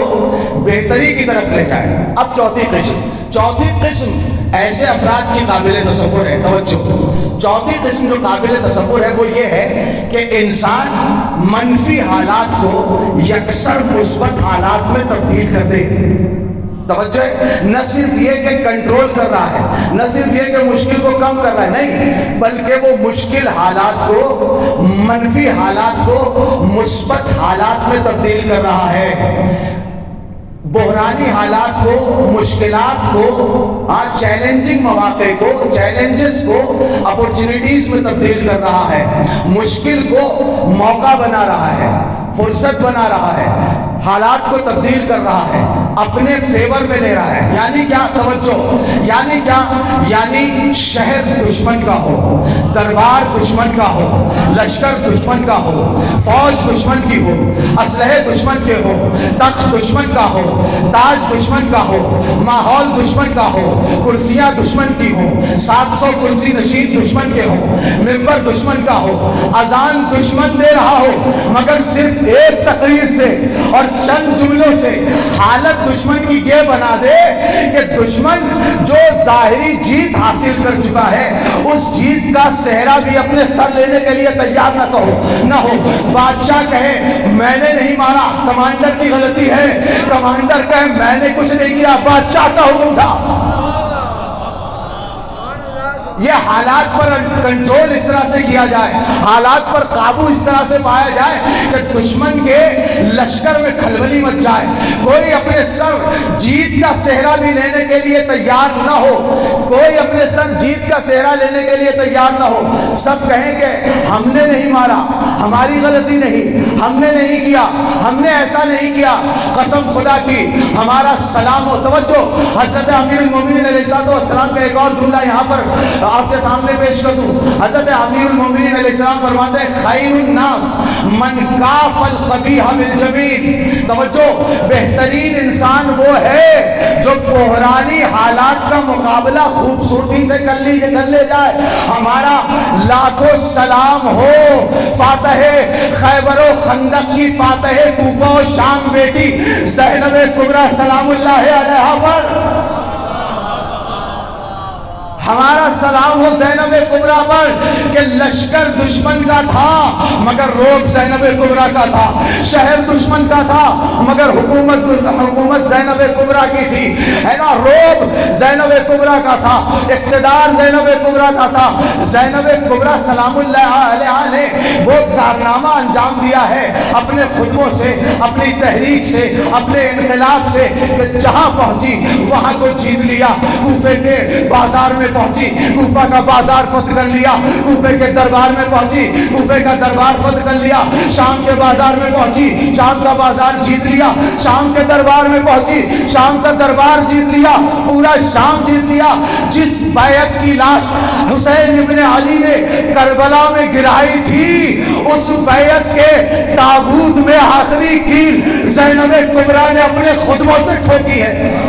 بہتری کی طرف لے جائے. اب چوتھی قسم ایسے افراد کی قابل تصور ہے. توجہ, چوتھی قسم جو قابل تصور ہے وہ یہ ہے کہ انسان منفی حالات کو یکسر مثبت حالات میں تبدیل کر دے. توجہ ہے, نہ صرف یہ کہ کنٹرول کر رہا ہے, نہ صرف یہ کہ مشکل کو کم کر رہا ہے, نہیں, بلکہ وہ مشکل حالات کو, منفی حالات کو مثبت حالات میں تبدیل کر رہا ہے. بحرانی حالات کو, مشکلات کو, چیلنجنگ مواقع کو, چیلنجز کو اپورچنٹیز میں تبدیل کر رہا ہے. مشکل کو موقع بنا رہا ہے, فرصت بنا رہا ہے, حالات کو تبدیل کر رہا ہے, اپنے فیور میں لے رہا ہے. یعنی کیا؟ توجہ, یعنی کیا؟ یعنی شہر دشمن کا ہو, دربار دشمن کا ہو, لشکر دشمن کا ہو, فوج دشمن کی ہو, اسلحے دشمن کے ہو, تخت دشمن کا ہو, تاج دشمن کا ہو, ماحول دشمن کا ہو, کرسیاں دشمن کی ہو, 700 کرسی نشین دشمن کے ہو, ممبر دشمن کا ہو, اذان دشمن دے رہا ہو, مگر صرف ایک تقریر سے اور چند جملوں سے حالت دشمن کی یہ بنا دے کہ دشمن جو ظاہری جیت حاصل کر چکا ہے اس جیت کا صحرا بھی اپنے سر لینے کے لیے تیار نہ ہو. بادشاہ کہے میں نے نہیں مارا, کمانڈر کی غلطی ہے, کمانڈر کہے میں نے کچھ نہیں کیا, بادشاہ کا حکم تھا. یہ حالات پر کنٹرول اس طرح سے کیا جائے, حالات پر قابو اس طرح سے پایا جائے کہ دشمن کے لشکر میں کھلبلی مچ جائے, کوئی اپنے سر جیت کا صحرا بھی لینے کے لیے تیار نہ ہو, کوئی اپنے سر جیت کا صحرا لینے کے لیے تیار نہ ہو. سب کہیں کہ ہم نے نہیں مارا, ہماری غلطی نہیں, ہم نے نہیں کیا, ہم نے ایسا نہیں کیا, قسم خدا کی ہمارا سلام ہو. توجہ, حضرت امیر المومنین علیہ السلام کا ایک اور جملہ یہاں پر آپ کے سامنے پیش کر دوں. حضرت امیر المومنین علیہ السلام فرماتے ہیں خیر الناس من کاف القبیح بالجمیل. توجہ, بہترین انسان وہ ہے جو بحرانی حالات کا مقابلہ خوبصورتی سے کر لے جائے. ہمارا لاکھوں سلام ہو فاتح خیبر و خندق کی, فاتح کوفہ و شام بیٹی زینب کبریٰ سلام اللہ علیہا پر. ہمارا سلام ہو زینب کبریٰ پر کہ لشکر دشمن کا تھا مگر روب زینب کبریٰ کا تھا, شہر دشمن کا تھا مگر حکومت زینب کبریٰ کی تھی, ہے نا, روب زینب کبریٰ کا تھا, اقتدار زینب کبریٰ کا تھا. زینب کبریٰ سلام اللہ علیہا نے وہ کارنامہ انجام دیا ہے اپنے خطبوں سے, اپنی تحریک سے, اپنے انقلاب سے کہ جہاں پہنچی وہاں کو جیت لیا. کوفے کے بازار میں پہنچی, کوفہ کا بازار فتح کر لیا. کوفے کے دربار میں پہنچی, کوفے کا دربار فتح کر لیا. شام کے بازار میں پہنچی, شام کا بازار جیت لیا. شام کے دربار میں پہنچی, شام کا دربار جیت لیا, پورا شام جیت لیا. جس بیعت کی لاش حسین ابن علی نے کربلا میں گرائی تھی اس بیعت کے تابوت میں آخری کیل زینب کبریٰ نے اپنے خطبوں سے ٹھوکی ہے.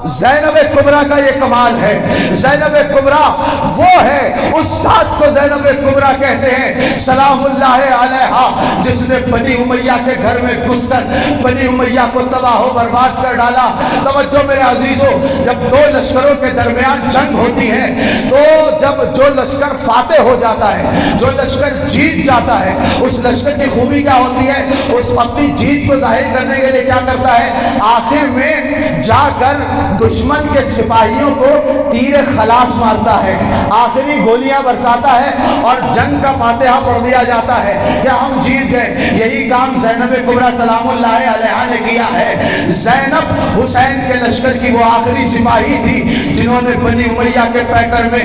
زینب کبریٰ کا یہ کمال ہے. زینب کبریٰ وہ ہے, اس ذات کو زینب کبریٰ کہتے ہیں سلام اللہ علیہا جس نے بنی امیہ کے گھر میں گھس کر بنی امیہ کو تباہ و برباد کر ڈالا. توجہ میرے عزیزو, جب دو لشکروں کے درمیان جنگ ہوتی ہے تو جب جو لشکر فاتح ہو جاتا ہے, جو لشکر جیت جاتا ہے, اس لشکر کی خوبی کیا ہوتی ہے, اس اپنی جیت کو ظاہر کرنے کے لیے کیا کرتا ہے, آخر میں جا کر دشمن کے سپاہیوں کو تیر خلاص مارتا ہے, آخری گولیاں برساتا ہے اور جنگ کا فاتحہ پڑھ دیا جاتا ہے کہ ہم جیت گئے. یہی کام زینب کبریٰ سلام اللہ علیہا نے کیا ہے. زینب حسین کے لشکر کی وہ آخری سپاہی تھی جنہوں نے بنی امیہ کے پیکر میں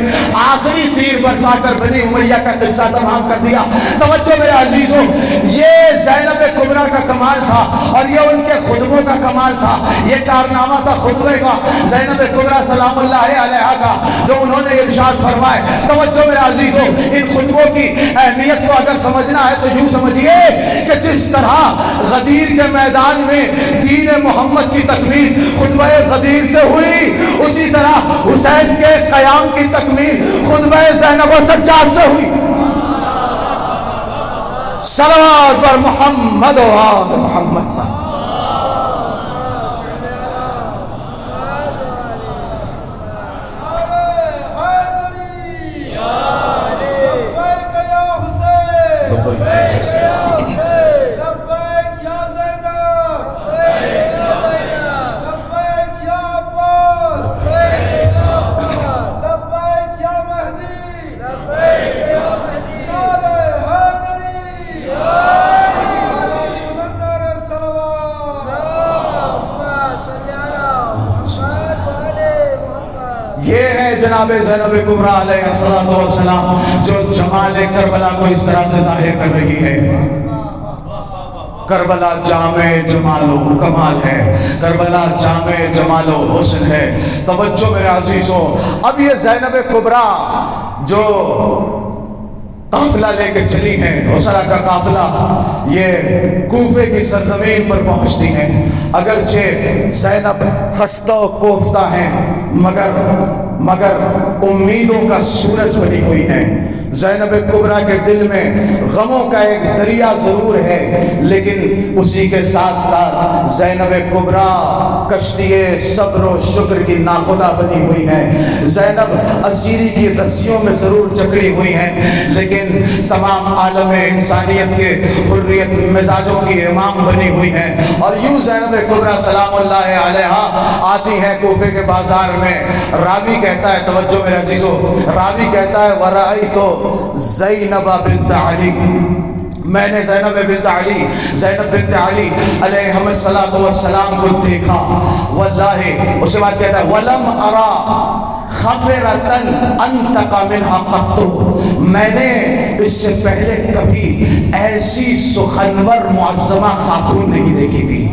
آخری تیر برسا کر بنی امیہ کا قصہ تمام کر دیا۔ توجہ میرے عزیزوں، یہ زینب کبریٰ کا کمال تھا اور یہ ان کے خطبوں کا کمال تھا، یہ کارنامہ تھا خطبے کا زینب کبریٰ سلام اللہ علیہا کا، جو انہوں نے ارشاد فرمائے۔ توجہ میرے عزیزوں، ان خطبوں کی اہمیت کو اگر سمجھنا ہے تو یوں سمجھیے کہ جس طرح غدیر کے میدان میں دین محمد کی تکمیل خطبہ غدیر سے ہوئی، اسی طرح حسین کے قیام کی تکمیل خطبہ زینب و سجاد سے ہوئی۔ صلوات پر محمد و آل محمد پر۔ یہ ہے جناب زینب کبریٰ علیہ السلام جو جمال کربلا کو اس طرح سے ظاہر کر رہی ہے۔ کربلا جامع جمال و کمال ہے، کربلا جامع جمال و حسن ہے۔ توجہ میرے عزیزوں، اب یہ زینب کبریٰ جو قافلہ لے کے چلی ہیں، اسرا کا قافلہ، یہ کوفے کی سرزمین پر پہنچتی ہیں۔ اگرچہ زینب خستہ و کوفتہ ہیں مگر امیدوں کا سورج بنی ہوئی ہیں۔ زینب کبریٰ کے دل میں غموں کا ایک دریا ضرور ہے، لیکن اسی کے ساتھ ساتھ زینب کبریٰ کشتی صبر و شکر کی ناخدا بنی ہوئی ہے۔ زینب اسیری کی رسیوں میں ضرور جکڑی ہوئی ہیں، لیکن تمام عالم انسانیت کے حریت مزاجوں کی امام بنی ہوئی ہیں۔ اور یوں زینب کبریٰ سلام اللہ علیہا آتی ہے کوفے کے بازار میں۔ راوی کہتا ہے، توجہ میرے عزیزو، راوی کہتا ہے وَرَأَيْتُ زینب بنت علی، میں نے زینب بنت علی علیہ السلام کو دیکھا، واللہ اس کے بعد کہتا ہے وَلَمْ أَرَى خَفِرَةً أَنْتَقَ مِنْهَا قَطُّ، میں نے اس سے پہلے کبھی ایسی سخنور معظمہ خاتون نہیں دیکھی تھی۔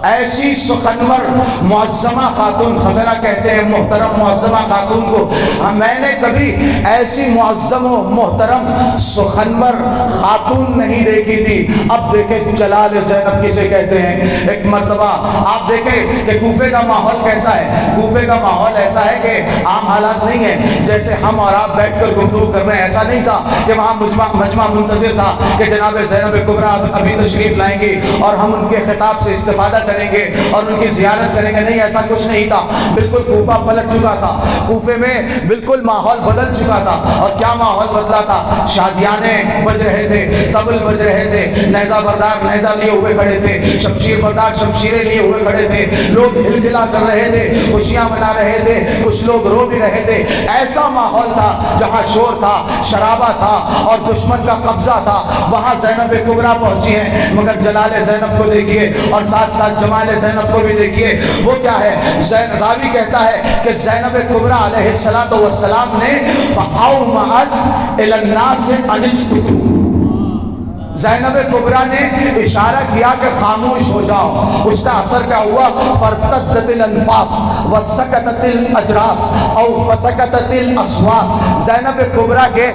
ایسی سخنور معظمہ خاتون، خفرہ کہتے ہیں محترم معظمہ خاتون کو، میں نے کبھی ایسی معظم و محترم سخنور خاتون نہیں دیکھی تھی۔ اب دیکھیں جلال زینب کسے کہتے ہیں۔ ایک مرتبہ آپ دیکھیں کہ کوفے کا ماحول کیسا ہے۔ کوفے کا ماحول ایسا ہے کہ عام حالات نہیں ہے جیسے ہم اور آپ بیٹھ کر گفتگو کر رہے ہیں، ایسا نہیں تھا کہ وہاں مجمع منتظر تھا کہ جناب زینب کبریٰ ابھی تشریف لائیں گے اور ہم ان کے خطاب سے استفادہ کریں گے اور ان کی زیارت کریں گے، نہیں، ایسا کچھ نہیں تھا۔ بالکل کوفہ پلٹ چکا تھا، کوفے میں بالکل ماحول بدل چکا تھا۔ اور کیا ماحول بدلا تھا؟ شادیانے بج رہے تھے، طبل بج رہے تھے، نیزہ بردار نیزہ لیے ہوئے کھڑے تھے، شمشیر بردار شمشیریں لیے ہوئے کھڑے تھے، لوگ ہل کھلا کر رہے تھے، خوشیاں منا رہے تھے، کچھ لوگ رو بھی رہے تھے۔ ایسا ماحول تھا جہاں شور تھا، شرابہ تھا اور دشمن کا قبضہ تھا۔ وہاں زینب کبریٰ پہنچی ہیں، مگر جلال زینب کو دیکھیے اور ساتھ ساتھ جمال زینب کو بھی دیکھیے، وہ کیا ہے؟ راوی کہتا ہے کہ زینب کبریٰ علیہ السلام نے فَأَوْمَعَتْ إِلَى النَّاسِ أَنِ اسْكُتُوا، زینب کبریٰ نے اشارہ کیا کہ خاموش ہو جاؤ۔ اس کا اثر کیا ہوا؟ فَارْتَدَّتِ الْأَنْفَاسِ وَسَكَتَتِ الْأَجْرَاسِ أَوْ فَسَكَتَتِ الْأَصْوَاتِ، زینب کبریٰ کے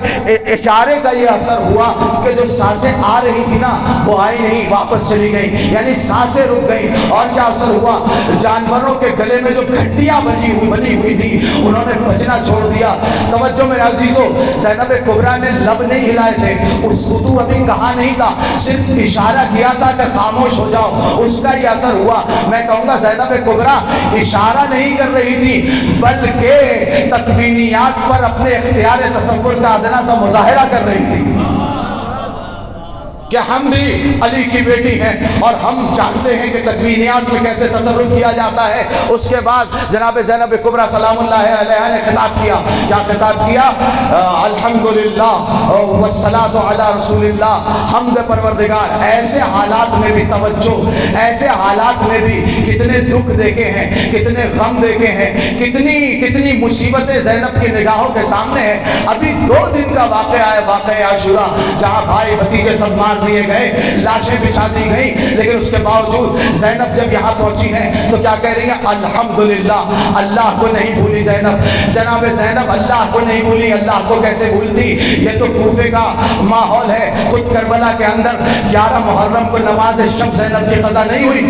اشارے کا یہ اثر ہوا کہ جو سانسیں آ رہی تھی نا وہ آئی نہیں، واپس چلی گئی، یعنی سانسیں رک گئیں۔ اور کیا اثر ہوا؟ جانوروں کے گلے میں جو گھنٹیاں بنی ہوئی تھی انہوں نے بجنا چھوڑ دیا۔ توجہ میرے عزیزو، زینب کبریٰ نے لب نہیں ہلائے تھے، اس خطو ابھی کہا نہیں تھا، صرف اشارہ کیا تھا کہ خاموش ہو جاؤ، اس کا یہ اثر ہوا۔ میں کہوں گا زینب کبریٰ اشارہ نہیں کر رہی تھی بلکہ تکوینیات پر اپنے اختیار تصور کا ادنا سا مظاہرہ کر رہی تھی۔ کہ ہم بھی علی کی بیٹی ہیں اور ہم جانتے ہیں کہ تکوینیات میں کیسے تصرف کیا جاتا ہے۔ اس کے بعد جناب زینب کبریٰ سلام اللہ علیہا نے خطاب کیا، کیا خطاب کیا؟ الحمدللہ والصلاة علی رسول اللہ، حمد پروردگار۔ ایسے حالات میں بھی توجہ، ایسے حالات میں بھی کتنے دکھ دیکھے ہیں، کتنے غم دیکھے ہیں، کتنی مصیبتیں زینب کی نگاہوں کے سامنے ہیں۔ ابھی 2 دن کا واقعہ ہے، واقعہ عاشورہ، جہاں بھائی بھتیجے سب مار دیے گئے، لاشیں بچھا دی گئی، لیکن اس کے باوجود زینب جب یہاں پہنچی ہیں تو کیا کہہ رہی ہیں؟ الحمدللہ، اللہ کو نہیں بھولی زینب۔ جناب زینب اللہ کو نہیں بھولی، اللہ کو کیسے بھولتی؟ یہ تو کوفے کا ماحول ہے۔ خود کربلا کے اندر 11 محرم کو نماز شب زینب کی قضا نہیں ہوئی،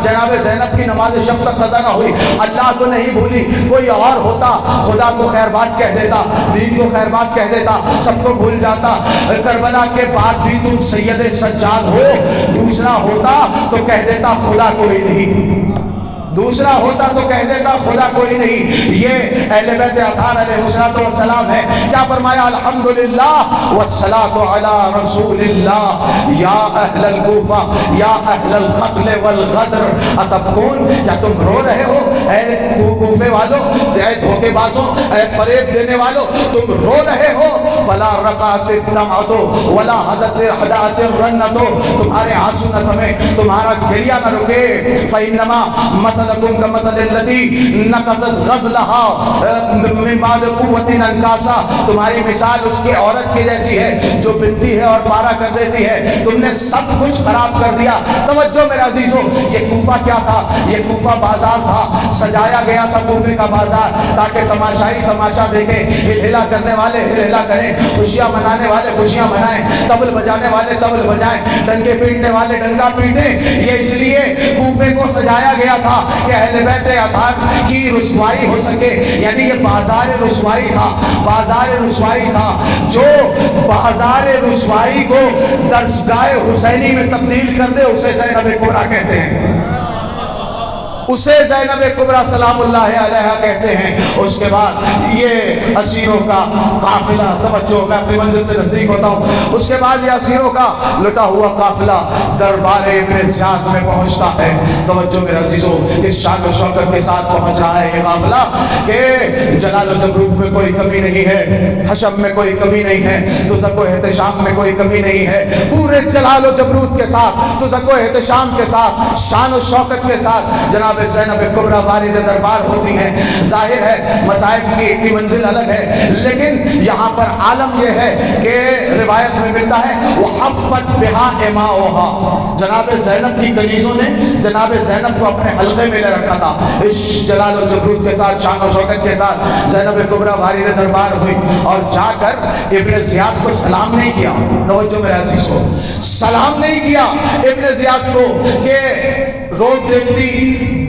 جناب زینب کی نماز شب تک قضا نہ ہوئی۔ اللہ کو نہیں بھولی، کوئی اور ہوتا خدا کو خیر بات کہہ دیتا، دین کو خیر بات کہہ دیتا، سب کو بھول جاتا۔ کربلا کے بعد بھی تم سید سجاد ہو، دوسرا ہوتا تو کہہ دیتا خدا کوئی نہیں، دوسرا ہوتا تو کہہ دیتا خدا کوئی نہیں۔ یہ اہل بیت اطہار علیہ السلام ہے۔ کیا فرمایا؟ الحمدللہ والصلاة علی رسول اللہ، یا اہل الکوفہ یا اہل القتل والغدر اتبکون، کیا تم رو رہے ہو اے کوفے والوں، اے دھوکے بازوں، اے فریب دینے والوں، تم رو رہے ہو؟ فلا رقات الدمعۃ ولا حدات الرنۃ، تمہارے آنسو نہ تھمے، تمہارا گریہ نہ رکے۔ فإنما مثلکم کمثل التی نقصت غزلها من بعد قوت انکاسا، تمہاری مثال اس کی عورت کی جیسی ہے جو بنتی ہے اور پارا کر دیتی ہے، تم نے سب کچھ خراب کر دیا۔ توجہ میرے عزیزوں، یہ کوفہ کیا تھا؟ یہ کوفہ بازار تھا، سجایا گیا تھا کوفے کا بازار تاکہ تماشائی تماشا دیکھیں، ہلا کرنے والے ہلا کریں، خوشیاں منانے والے خوشیاں منائیں، طبل بجانے والے طبل بجائیں، ڈنکے پیٹنے والے ڈنکا پیٹیں۔ یہ اس لیے کوفے کو سجایا گیا تھا کہ اہل بیت اطہار کی رسوائی ہو سکے، یعنی یہ بازار رسوائی تھا، بازار رسوائی تھا۔ جو بازار رسوائی کو درسگاہ حسینی میں تبدیل کر دے اسے زینب کبریٰ کہتے ہیں، اسے زینب کبریٰ سلام اللہ علیہا کہتے ہیں۔ اس کے بعد یہ اسیروں کا قافلہ، توجہ میں اپنی منزل سے نزدیک ہوتا ہوں، اس کے بعد یہ اسیروں کا لٹا ہوا قافلہ دربار ابن زیاد میں پہنچتا ہے۔ توجہ میرے عزیزوں، اس شان و شوکت کے ساتھ پہنچ رہا ہے یہ قافلہ کہ جلال و جبروت میں کوئی کمی نہیں ہے، حشم میں کوئی کمی نہیں ہے، تزک و احتشام میں کوئی کمی نہیں ہے، پورے جلال و جبروت کے ساتھ، تزک و احتشام کے ساتھ، شان و شوکت کے ساتھ جناب زینب کبریٰ وارد دربار ہوتی ہیں۔ ظاہر ہے مصائب کی منزل الگ ہے، لیکن یہاں پر عالم یہ ہے کہ روایت میں ملتا ہے وحفت بہا اماؤہا، جناب زینب کی کنیزوں نے جناب زینب کو اپنے حلقے میں لے رکھا تھا۔ اس جلال و جبروت کے ساتھ، شان و شوکت کے ساتھ زینب کبریٰ وارد دربار ہوئی اور جا کر ابن زیاد کو سلام نہیں کیا۔ توجہ میرے عزیز کو، سلام نہیں کیا ابن زیاد کو کہ روب دیکھتی،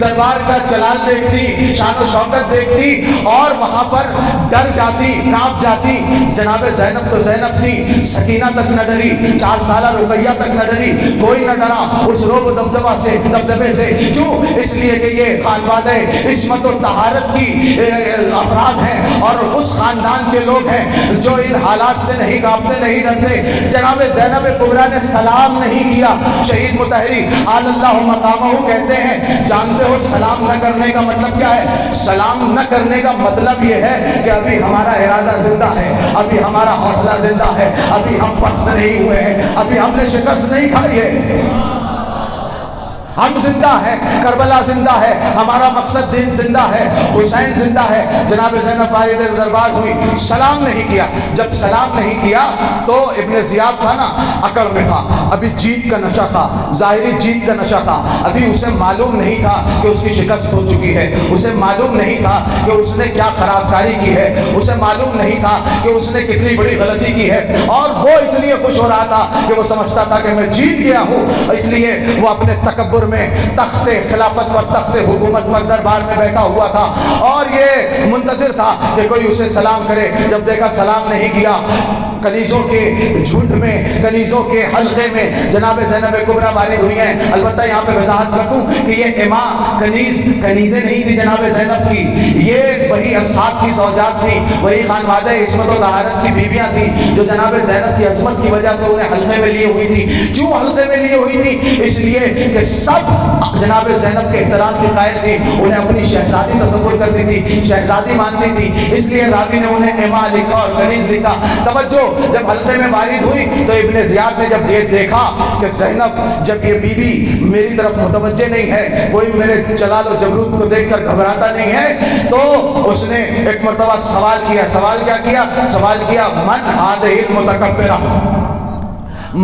دربار کا جلال دیکھتی، شان و شوکت دیکھتی اور وہاں پر ڈر جاتی، کانپ جاتی۔ جناب زینب تو زینب تھی، سکینہ تک نہ ڈری، 4 سالہ رقیہ تک نہ ڈری، کوئی نہ ڈرا اس روب و دبدبے سے۔ کیوں؟ اس لیے کہ یہ خانوادہ عصمت و طہارت کی افراد ہیں اور اس خاندان کے لوگ ہیں جو ان حالات سے نہیں کانپتے، نہیں ڈرتے۔ جناب زینب کبریٰ نے سلام نہیں کیا۔ شہید مطہری آل اللہ مقامہ کہتے ہیں، جانتے ہو سلام نہ کرنے کا مطلب کیا ہے؟ سلام نہ کرنے کا مطلب یہ ہے کہ ابھی ہمارا ارادہ زندہ ہے، ابھی ہمارا حوصلہ زندہ ہے، ابھی ہم پست نہیں ہوئے ہیں، ابھی ہم نے شکست نہیں کھائی ہے، ہم زندہ ہیں، کربلا زندہ ہے، ہمارا مقصد دین زندہ ہے، حسین زندہ ہے۔ جناب زینب وارد دربار ہوئی، سلام نہیں کیا۔ جب سلام نہیں کیا تو ابن زیاد تھا نا، عقل میں تھا، ابھی جیت کا نشہ تھا، ظاہری جیت کا نشہ تھا، ابھی اسے معلوم نہیں تھا کہ اس کی شکست ہو چکی ہے، اسے معلوم نہیں تھا کہ اس نے کیا خراب کاری کی ہے، اسے معلوم نہیں تھا کہ اس نے کتنی بڑی غلطی کی ہے، اور وہ اس لیے خوش ہو رہا تھا کہ وہ سمجھتا تھا کہ میں جیت گیا ہوں۔ اس لیے وہ اپنے تکبر میں تخت خلافت پر، تخت حکومت پر دربار میں بیٹھا ہوا تھا اور یہ منتظر تھا کہ کوئی اسے سلام کرے۔ جب دیکھا سلام نہیں کیا، کنیزوں کے جھنڈ میں، کنیزوں کے حلقے میں جناب زینب کبریٰ وارد ہوئی ہیں۔ البتہ یہاں پہ وضاحت کر دوں کہ یہ اماں کنیزیں نہیں تھی جناب زینب کی، یہ وہی اصحاب کی زوجات تھی، وہی خانوادہ عصمت و طہارت کی بیویاں تھیں جو جناب زینب کی عظمت کی وجہ سے انہیں حلقے میں لیے ہوئی تھی۔ کیوں حلقے میں لیے ہوئی تھی؟ اس لیے کہ سب جناب زینب کے احترام کی قائل تھی، انہیں اپنی شہزادی تصور کرتی تھی، شہزادی مانتی تھی، اس لیے راوی نے انہیں اماں لکھا اور کنیز لکھا۔ توجہ، جب حلقے میں وارد ہوئی تو ابن زیاد نے جب یہ دیکھا کہ زینب جب یہ بی بی میری طرف متوجہ نہیں ہے، کوئی میرے جلال و جبروت کو دیکھ کر گھبراتا نہیں ہے، تو اس نے ایک مرتبہ سوال کیا۔ سوال کیا کیا؟ سوال کیا من ہذہ المتکبرہ،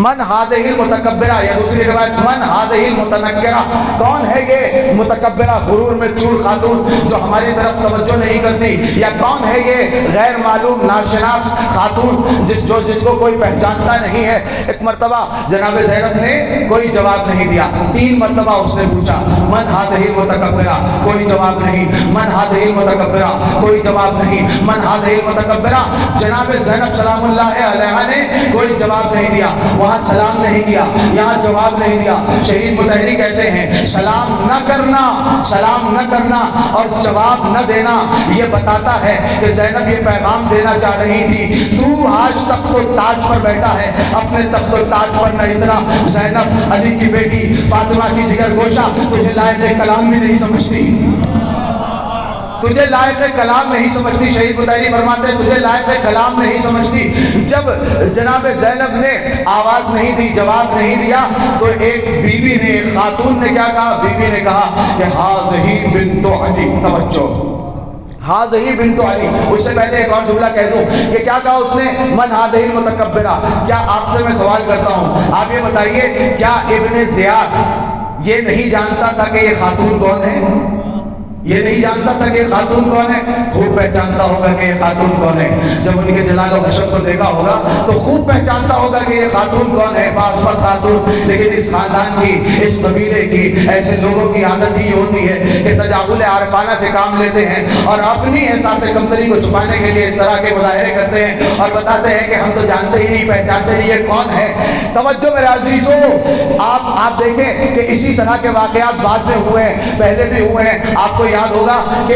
من ہذہ المتکبرہ، یا دوسری روایت من ہذہ المتنکرہ، کون ہے یہ متکبرہ غرور میں چور خاتون جو ہماری طرف توجہ نہیں کرتی، یا کون ہے یہ غیر معلوم ناشناس خاتون جس کو کوئی پہچانتا نہیں ہے؟ ایک مرتبہ جناب زینب نے کوئی جواب نہیں دیا، 3 مرتبہ اس نے پوچھا من ہذہ المتکبرہ، کوئی جواب نہیں، من ہذہ المتکبرہ، کوئی جواب نہیں، من ہذہ المتکبرہ۔ جناب زینب سلام اللہ علیہا نے کوئی جواب نہیں دیا، وہاں سلام نہیں کیا، یہاں جواب نہیں دیا۔ شہید مطہری کہتے ہیں سلام نہ کرنا، سلام نہ کرنا اور جواب نہ دینا یہ بتاتا ہے کہ زینب یہ پیغام دینا چاہ رہی تھی، تو آج تخت و تاج پر بیٹھا ہے، اپنے تخت و تاج پر نہ اترا۔ زینب علی کی بیٹی فاطمہ کی جگر گوشہ تجھے لائق کلام بھی نہیں سمجھتی، تجھے لائق کلام نہیں سمجھتی۔ شہید مطہری فرماتے ہیں تجھے لائق کلام نہیں سمجھتی۔ جب جناب زینب نے آواز نہیں دی، جواب نہیں دیا، تو ایک بی بی نے، ایک خاتون نے کیا کہا؟ بی بی نے کہا کہ ہاذہ بنت علی، توجہ، ہاذہ بنت علی۔ اس سے پہلے ایک اور جملہ کہہ دوں کہ کیا کہا اس نے؟ من ہذہ المتکبرہ۔ کیا آپ سے میں سوال کرتا ہوں، آپ یہ بتائیے کیا ابن زیاد یہ نہیں جانتا تھا کہ یہ خاتون کون ہے؟ یہ نہیں جانتا تھا کہ یہ خاتون کون ہے؟ خوب پہچانتا ہوگا کہ یہ خاتون کون ہے۔ جب ان کے جلال و حشم کو دیکھا ہوگا تو خوب پہچانتا ہوگا کہ یہ خاتون کون ہے، باعظمت خاتون۔ لیکن اس خاندان کی، اس قبیلے کی، ایسے لوگوں کی عادت ہی ہوتی ہے کہ تجاہل عارفانہ سے کام لیتے ہیں اور اپنی احساس کمتری کو چھپانے کے لیے اس طرح کے مظاہرے کرتے ہیں اور بتاتے ہیں کہ ہم تو جانتے ہی نہیں، پہچانتے نہیں یہ کون ہے۔ توجہ میرے عزیزوں، آپ دیکھیں کہ اسی طرح کے واقعات بعد میں ہوئے ہیں، پہلے بھی ہوئے ہیں۔ آپ کو یاد ہوگا کہ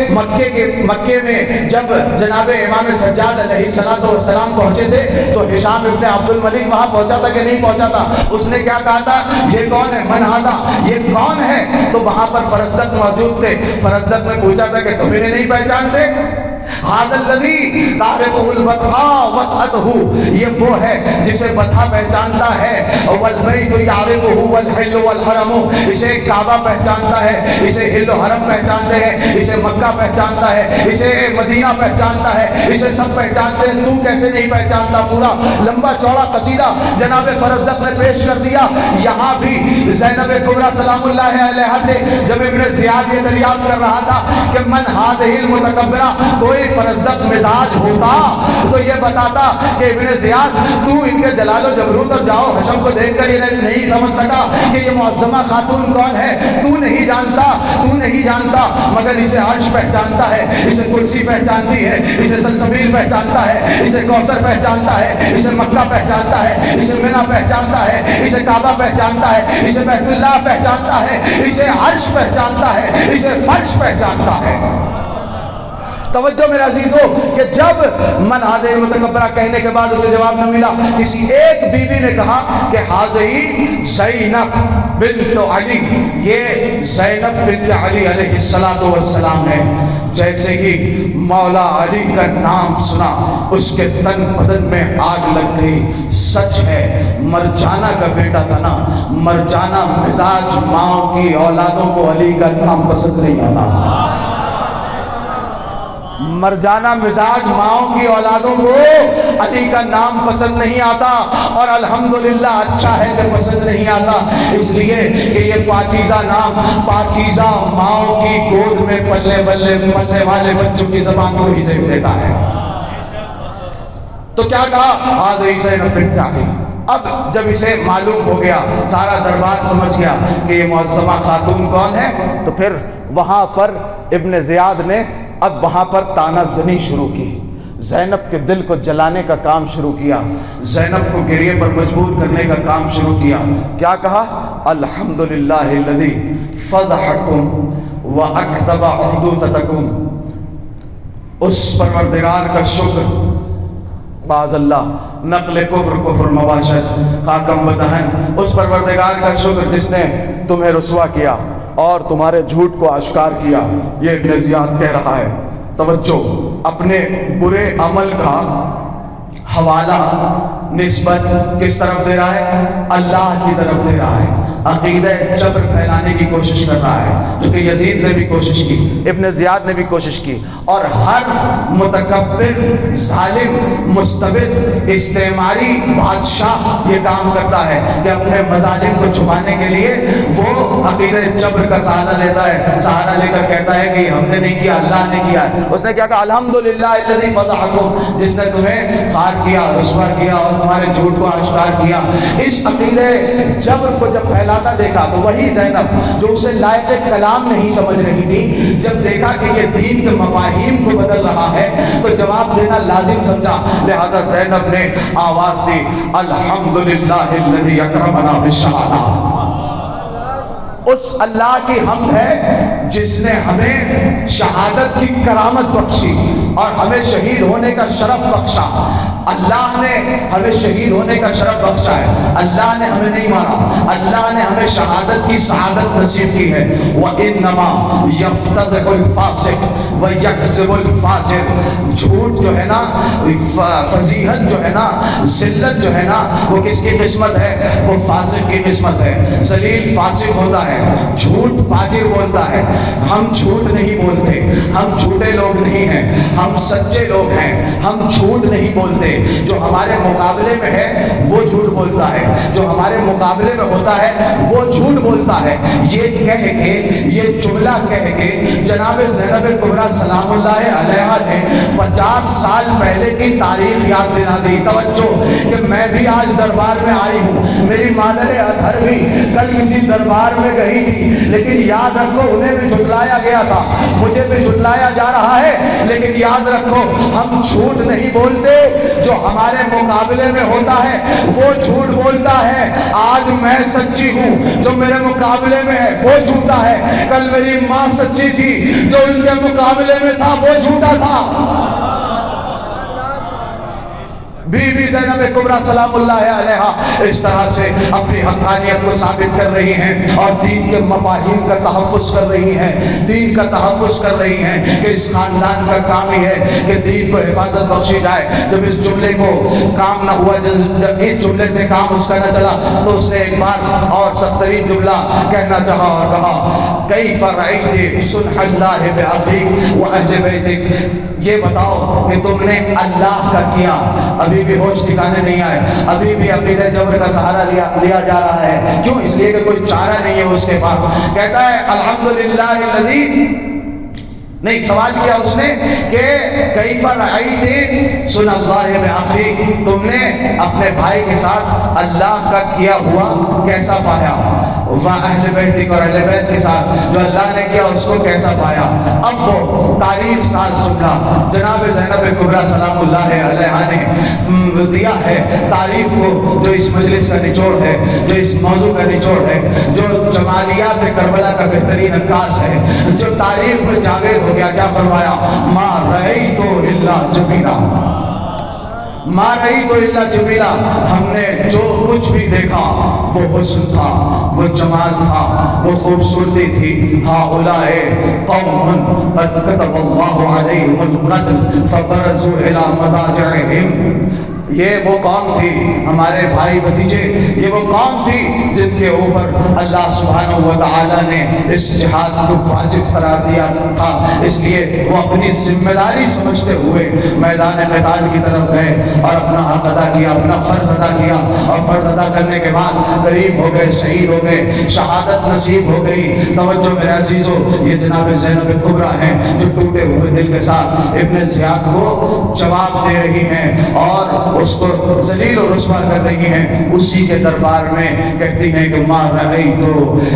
مکے میں جب جناب امام سجاد علیہ السلام پہنچے تھے تو ہشام ابن عبد الملک وہاں پہنچا تھا کہ نہیں پہنچا تھا؟ اس نے کیا کہا تھا؟ یہ کون ہے؟ من ہذا، یہ کون ہے؟ تو وہاں پر فرزدق موجود تھے، فرزدق نے پوچھا تھا کہ تم انہیں نہیں پہچانتے؟ هذا الذي تعرفه البطحاء وطأته، یہ وہ ہے جسے بطحا پہچانتا ہے، والبیت يعرفه والحل والحرم، اسے کعبہ پہچانتا ہے، اسے حل و حرم پہچانتے ہیں، اسے مکہ پہچانتا ہے، اسے مدینہ پہچانتا ہے، اسے سب پہچانتے ہیں، تو کیسے نہیں پہچانتا؟ پورا لمبا چوڑا قصیدہ جناب فرزدق نے پیش کر دیا۔ یہاں بھی زینب کبریٰ سلام اللہ علیہا سے جب ابن زیاد یہ دریافت کر رہا تھا کہ من هذه المتکبرہ، کوئی فرزدق مزاج ہوتا تو یہ بتاتا کہ ابن زیاد تو ان کے جلال و جبروت اور جاؤ حشم کو دیکھ کر یہ نہیں سمجھ سکا کہ یہ معظمہ خاتون کون ہے، تو نہیں جانتا، مگر اسے عرش پہچانتا ہے، اسے کرسی پہچانتی ہے، اسے سلسبیل پہچانتا ہے، اسے کوثر پہچانتا ہے، اسے مکہ پہچانتا ہے، اسے منی پہچانتا ہے، اسے کعبہ پہچانتا ہے، اسے بیت اللہ پہچانتا ہے، اسے عرش پہچانتا ہے، اسے فرش پہچانتا ہے۔ توجہ میرے عزیزوں کہ جب من ہذہ المتکبرہ کہنے کے بعد اسے جواب نہ ملا، کسی ایک بی بی نے کہا کہ ہذہ زینب بنت علی، یہ زینب بنت علی علیہ السلام ہے۔ جیسے ہی مولا علی کا نام سنا اس کے تن بدن میں آگ لگ گئی۔ سچ ہے مرجانہ کا بیٹا تھا نا، مرجانہ مزاج ماں کی اولادوں کو علی کا نام پسند نہیں آتا، مرجانہ مزاج ماؤں کی اولادوں کو علی کا نام پسند نہیں آتا، اور الحمدللہ اچھا ہے کہ پسند نہیں آتا، اس لیے کہ یہ پاکیزہ نام پاکیزہ ماؤں کی گود میں پلنے والے بچوں کی زبان کو ہی زیب دیتا ہے۔ تو کیا کہا؟ ہذہ زینب بنت علی۔ اب جب اسے معلوم ہو گیا، سارا دربار سمجھ گیا کہ یہ معظمہ خاتون کون ہے، تو پھر وہاں پر ابن زیاد نے اب وہاں پر تانا زنی شروع کی۔ زینب کے دل کو جلانے کا کام شروع کیا، زینب کو گریے پر مجبور کرنے کا کام شروع کیا۔ کیا کہا؟ الحمدللہ الذی فضحکم واکذب حدوثتکم، اس پروردگار کا شکر، باز اللہ نقل کفر کفر مباشد خاکم بدہن، اس پروردگار کا شکر جس نے تمہیں رسوا کیا اور تمہارے جھوٹ کو آشکار کیا۔ یہ ابن زیاد کہہ رہا ہے۔ توجہ، اپنے برے عمل کا حوالہ نسبت کس طرف دے رہا ہے؟ اللہ کی طرف دے رہا ہے۔ عقیدہ جبر پھیلانے کی کوشش کر رہا ہے، جو کہ یزید نے بھی کوشش کی، ابن زیاد نے بھی کوشش کی، اور ہر متکبر ظالم مستبد استعماری بادشاہ یہ کام کرتا ہے کہ اپنے مظالم کو چھپانے کے لیے وہ عقیدہ جبر کا سہارا لیتا ہے، سہارا لے کر کہتا ہے کہ ہم نے نہیں کیا، اللہ نے کیا ہے۔ اس نے کیا کہا؟ الحمدللہ الذی فضحکم، جس نے تمہیں خار کیا، رسوا کیا اور تمہارے جھوٹ کو آشکار کیا۔ اس عقیدہ جبر کو جب پھیلا دیکھا تو وہی زینب جو اسے لائق کلام نہیں سمجھ رہی تھی، جب دیکھا کہ یہ دین کے مفاہیم کو بدل رہا ہے تو جواب دینا لازم سمجھا، لہذا زینب نے آواز دی الحمدللہ الذی اکرمنا بالشہادہ۔ اس اللہ کی حمد ہے جس نے ہمیں شہادت کی کرامت بخشی اور ہمیں شہید ہونے کا شرف بخشا۔ اللہ نے ہمیں شہید ہونے کا شرف بخشا ہے، اللہ نے ہمیں نہیں مارا، اللہ نے ہمیں شہادت کی سعادت نصیب کی ہے۔ وَإِنَّمَا يَفْتَضِحُ الْفَاسِقُ وَيَكْذِبُ الْفَاجِرُ، جھوٹ جو ہے نا، فضیحت جو ہے نا، ذلت جو ہے نا، وہ کس کی قسمت ہے؟ وہ فاسق کی قسمت ہے۔ ذلیل فاسق ہوتا ہے، جھوٹ فاجر بولتا ہے۔ ہم جھوٹ نہیں بولتے، ہم جھوٹے لوگ نہیں ہیں، ہم سچے لوگ ہیں، ہم جھوٹ نہیں بولتے۔ جو ہمارے مقابلے میں ہے وہ جھوٹ بولتا ہے، جو ہمارے مقابلے میں ہوتا ہے وہ جھوٹ بولتا ہے۔ یہ کہہ کے، یہ جملہ کہہ کے جناب زینب کبریٰ سلام اللہ علیہا نے 50 سال پہلے کی تاریخ یاد دلا دی۔ توجہ کہ میں بھی آج دربار میں آئی ہوں، میری مادر اطہر بھی کل کسی دربار میں گئی تھی، لیکن یاد رکھو انہیں بھی جھٹلایا گیا تھا، مجھے بھی جھٹلایا جا رہا ہے، لیکن یاد رکھو ہم جھوٹ نہیں بولتے، جو ہمارے مقابلے میں ہوتا ہے وہ جھوٹ بولتا ہے۔ آج میں سچی ہوں، جو میرے مقابلے میں ہے وہ جھوٹا ہے۔ کل میری ماں سچی تھی، جو ان کے مقابلے میں تھا وہ جھوٹا تھا۔ بی بی زینب کبریٰ سلام اللہ علیہا اس طرح سے اپنی حقانیت کو ثابت کر رہی ہیں اور دین کے مفاہیم کا تحفظ کر رہی ہیں، دین کا تحفظ کر رہی ہیں کہ اس خاندان کا کام ہی ہے کہ دین کو حفاظت بخشی جائے۔ جب اس جملے کو کام نہ ہوا، جب اس جملے سے کام اس کا نہ چلا تو اس نے ایک بار اور سخت ترین جملہ کہنا چاہا اور کہا کیف رأیت صلح اللہ بأخیک وأہل بیتک، یہ بتاؤ کہ تم نے اللہ کا کیا۔ ابھی بھی ہوش ٹھکانے نہیں آئے، ابھی بھی عقیدہ جبر کا سہارا لیا جا رہا ہے۔ کیوں؟ اس لیے کہ کوئی چارہ نہیں ہے اس کے پاس۔ کہتا ہے الحمدللہ الذی، نہیں، سوال کیا اس نے کہ کیف رأیت صلح اللہ بأخیک، تم نے اپنے بھائی کے ساتھ اللہ کا کیا ہوا کیسا پایا؟ وَأَهْلِ بَيْتِكَ، اور اہل بیت کے ساتھ جو اللہ نے کیا اس کو کیسا پایا؟ اب وہ تاریخ ساز جملہ جناب زینب کبریٰ سلام اللہ علیہا نے دیا ہے تاریخ کو، جو اس مجلس کا نچوڑ ہے، جو اس موضوع کا نچوڑ ہے، جو جمالیات کربلا کا بہترین عکاس ہے، جو تاریخ میں جاوید ہو گیا۔ کیا فرمایا؟ ما رأیت الا جمیلا، ما رأیت الا جمیلا، ہم نے جو کچھ بھی دیکھا وہ حسن تھا، وہ جمال تھا، وہ خوبصورتی تھی۔ ہؤلاء قوم قد كتب اللہ علیہم القتل فبرزوا الی مضاجعہم، یہ وہ قوم تھی ہمارے بھائی بھتیجے، یہ وہ قوم تھی جن کے اوپر اللہ سبحانہ وتعالی نے اس جہاد کو واجب قرار دیا تھا، اس لیے وہ اپنی ذمہ داری سمجھتے ہوئے میدان قتال کی طرف گئے اور اپنا حق ادا کیا، اپنا فرض ادا کیا، اور فرض ادا کرنے کے بعد قریب ہو گئے، شہید ہو گئے، شہادت نصیب ہو گئی۔ توجہ میرے عزیزو، یہ جناب زینب کبریٰ ہیں جو ٹوٹے ہوئے دل کے ساتھ ابن زیاد کو جواب دے رہی ہیں اور اس کو ذلیل و رسوا کر رہی ہیں، اسی کے دربار میں کہتی ہیں کہ ما رأیت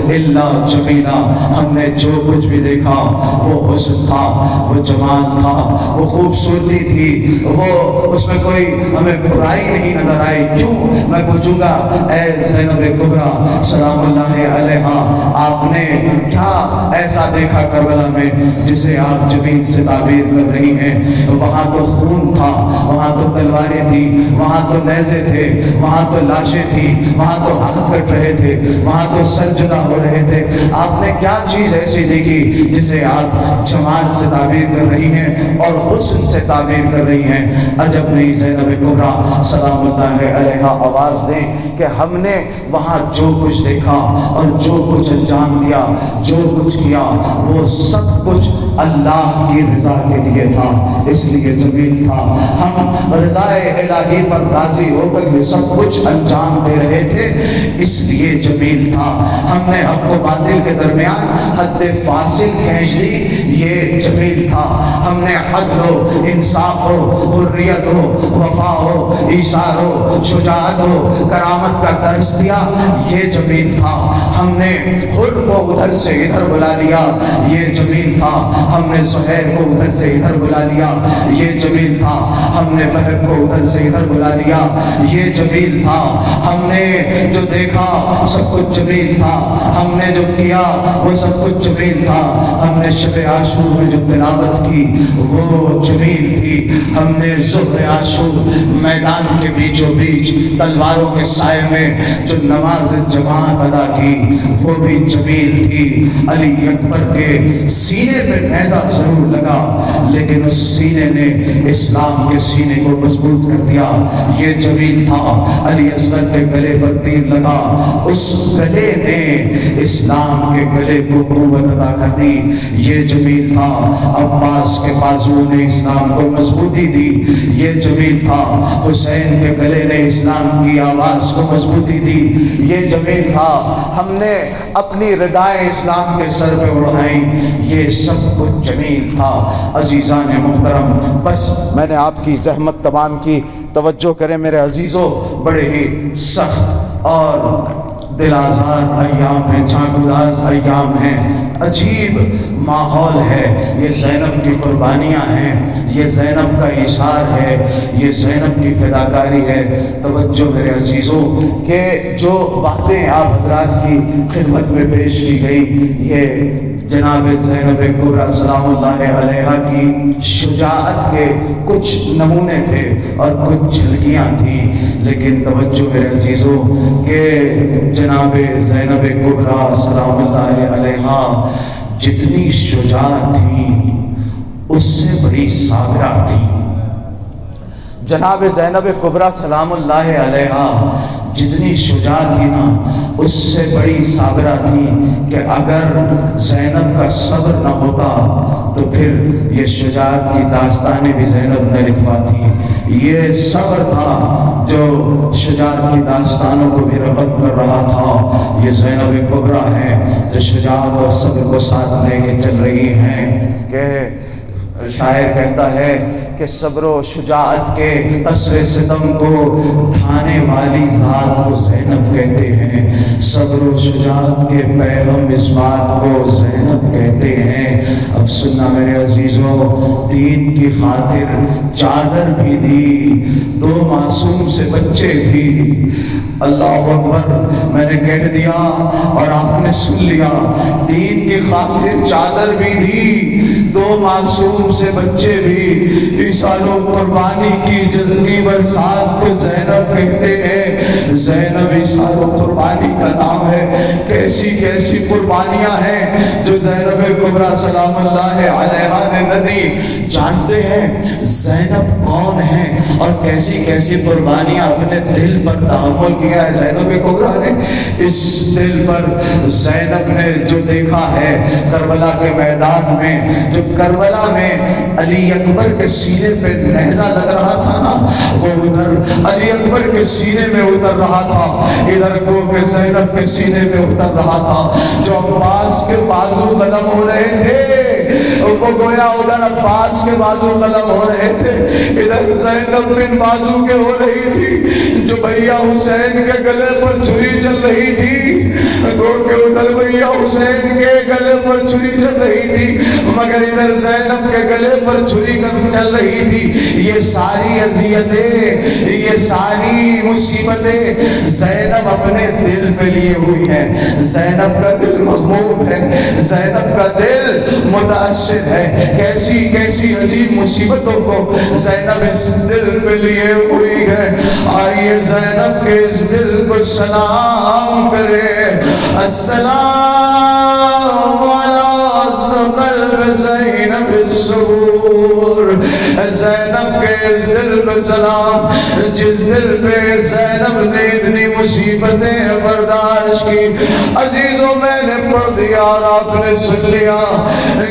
الا جمیلا، ہم نے جو کچھ بھی دیکھا وہ حسن تھا، وہ جمال تھا، وہ خوبصورتی تھی، وہ اس میں کوئی ہمیں برائی نہیں نظر آئی۔ کیوں؟ میں پوچھوں گا اے زینب کبریٰ سلام اللہ علیہا، آپ نے کیا ایسا دیکھا کربلا میں جسے آپ جمیل سے تعبیر کر رہی ہیں؟ وہاں تو خون تھا، وہاں تو تلواریں تھی، وہاں تو نیزے تھے، وہاں تو لاشیں تھی، وہاں تو ہاتھ کٹ رہے تھے، وہاں تو سر جدا ہو رہے تھے۔ آپ نے کیا چیز ایسی دیکھی جسے آپ جمال سے تعبیر کر رہی ہیں اور حسن سے تعبیر کر رہی ہیں؟ عجب نہیں زینب کبریٰ سلام اللہ علیہا آواز دیں کہ ہم نے وہاں جو کچھ دیکھا اور جو کچھ انجام دیا، جو کچھ کیا، وہ سب کچھ اللہ کی رضا کے لیے تھا، اس لیے جمیل تھا۔ ہم رضا الہی پر راضی ہو کر یہ سب کچھ انجام دے رہے تھے، اس لیے جمیل تھا۔ ہم نے حق و باطل کے درمیان حد فاصل کھینچ دی، یہ جمیل تھا۔ ہم نے عدل ہو، انصاف ہو، حریت ہو، وفا ہو، ایثار ہو، شجاعت ہو، کرامت کا درس دیا، یہ جمیل تھا۔ ہم نے حر کو ادھر سے ادھر بلا لیا، یہ جمیل تھا۔ ہم نے سہیل کو ادھر سے ادھر بلا لیا، یہ جمیل تھا۔ ہم نے وہب کو ادھر سے ادھر بلا لیا، یہ جمیل تھا۔ ہم نے جو دیکھا سب کچھ جمیل تھا، ہم نے جو کیا وہ سب کچھ جمیل تھا۔ ہم نے شب عاشور میں جو تلاوت کی وہ جمیل تھی۔ ہم نے ظہر عاشور میدان کے بیچوں بیچ تلواروں کے سائے میں جو نماز جماعت ادا کی وہ بھی جمیل تھی۔ علی اکبر کے سینے پہ نیزہ ضرور لگا لیکن اس سینے نے اسلام کے سینے کو مضبوط کر دیا، یہ جمیل تھا۔ علی اصغر کے گلے پر تیر لگا، اس گلے نے اسلام کے گلے کو قوت عطا کر دی، یہ جمیل تھا۔ عباس کے بازو نے اسلام کو مضبوطی دی، یہ جمیل تھا۔ حسین کے گلے نے اسلام کی آواز کو مضبوطی دی، یہ جمیل تھا۔ ہم نے اپنی ردائیں اسلام کے سر پہ اڑائیں، یہ سب کچھ جمیل تھا۔ عزیزان محترم، بس میں نے آپ کی زحمت تمام کی، توجہ کریں میرے عزیزوں، بڑے ہی سخت اور دل آزار ایام ہیں، چانداز ایام ہیں، عجیب ماحول ہے۔ یہ زینب کی قربانیاں ہیں، یہ زینب کا ایثار ہے، یہ زینب کی فداکاری ہے۔ توجہ میرے عزیزوں کہ جو باتیں آپ حضرات کی خدمت میں پیش کی گئی، یہ جناب زینب کبریٰ سلام اللہ علیہا کی شجاعت کے کچھ نمونے تھے اور کچھ جھلکیاں تھیں، لیکن توجہ میرے عزیزوں کہ جناب زینب کبریٰ سلام اللہ علیہا جتنی شجاعت تھی اس سے بڑی صابرہ تھی۔ جناب زینب کبریٰ سلام اللہ علیہا جتنی شجاعت تھی نا اس سے بڑی صابرہ تھی کہ اگر زینب کا صبر نہ ہوتا تو پھر یہ شجاعت کی داستانیں بھی زینب نہ لکھ پاتی۔ یہ صبر تھا جو شجاعت کی داستانوں کو بھی ربط کر رہا تھا۔ یہ زینب کبریٰ ہے جو شجاعت اور صبر کو ساتھ لے کے چل رہی ہیں کہ شاعر کہتا ہے کہ صبر و شجاعت کے قصر ستم کو ڈھانے والی ذات کو زینب کہتے ہیں، صبر و شجاعت کے پیغام اس بات کو زینب کہتے ہیں۔ اب سننا میرے عزیزوں، دین کی خاطر چادر بھی دی، 2 معصوم سے بچے بھی۔ اللہ اکبر، میں نے کہہ دیا اور آپ نے سن لیا، دین کی خاطر چادر بھی دی، 2 معصوم سے بچے بھی۔ ایثار و قربانی کی جنگی برسات کو زینب کہتے ہیں۔ زینب ایثار و قربانی کا نام ہے۔ کیسی کیسی قربانیاں ہیں جو زینب کبریٰ سلام اللہ علیہا نے نہ دی۔ جانتے ہیں زینب کون ہے اور کیسی کیسی قربانیاں اپنے دل پر تحمل کیا ہے زینب کبریٰ نے۔ اس دل پر زینب نے جو دیکھا ہے کربلا کے میدان میں، جو کربلا میں علی اکبر کے سینے پہ نیزہ لگ رہا تھا نا، وہ ادھر علی اکبر کے سینے میں اتر رہا تھا، ادھر کو کہ زینب کے سینے میں اتر رہا تھا۔ جو عباس کے بازو قلم ہو رہے تھے وہ گویا ادھر عباس کے بازو قلم ہو رہے تھے، ادھر زینب بن بازو کے ہو رہی تھی، جو بھیا حسین کے گلے پر چھری چل رہی تھی، گو کہ ادھر بھیا حسین کے گلے پر چھری چل رہی تھی، مگر ادھر زینب کے گلے پر چھری چل رہی تھی۔ یہ ساری اذیتیں، یہ ساری مصیبتیں زینب اپنے دل پہ لیے ہوئی ہیں۔ زینب کا دل مغموم ہے، زینب کا دل متاثر ہے، کیسی کیسی عظیم مصیبتوں کو زینب اس دل پہ لیے ہوئی ہے۔ آئیے زینب کے اس دل کو سلام کرے۔ السلام علی قلب زینب الصبور۔ زینب کے اس دل کو سلام، جس دل پہ زینب نے اتنی مصیبتیں برداشت کی۔ عزیزوں میں نے پڑھ دیا اور آپ نے سن لیا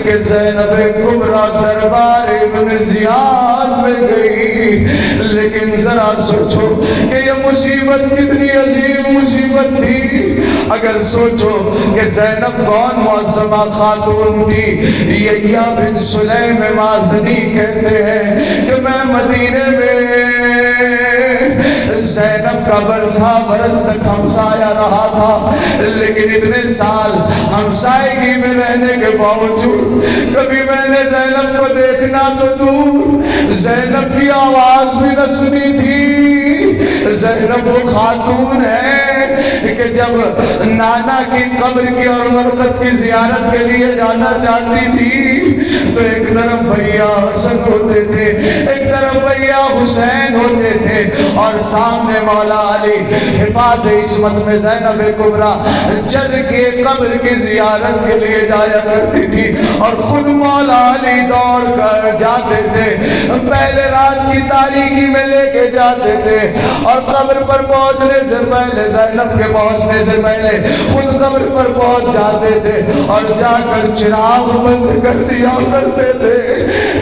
کہ زینب کبریٰ دربار ابن زیاد میں گئی، لیکن ذرا سوچو کہ یہ مصیبت کتنی عظیم مصیبت تھی۔ اگر سوچو کہ زینب کون معظمہ خاتون تھی، یحییٰ بن سلیم مازنی کہتے ہیں کہ میں مدینے میں زینب کا برس تک ہمسایہ رہا تھا، لیکن اتنے سال ہمسائیگی میں رہنے کے باوجود کبھی میں نے زینب کو دیکھنا تو دور، زینب کی آواز بھی نہ سنی تھی۔ زینب وہ خاتون ہے کہ جب نانا کی قبر کی اور مرقد کی زیارت کے لیے جانا چاہتی تھی تو ایک طرف بھیا حسن ہوتے تھے، ایک طرف بھیا حسین ہوتے تھے، اور سامنے مولا علی حفاظ عصمت میں زینب کبریٰ جد کے قبر کی زیارت کے لیے جایا کرتی تھی، اور خود مولا علی دوڑ کر جاتے تھے، پہلے رات کی تاریکی میں لے کے جاتے تھے، اور قبر پر پہنچنے سے پہلے، زینب کے پہنچنے سے پہلے خود قبر پر پہنچ جاتے تھے، اور جا کر چراغ بند کر دیا کرتے تھے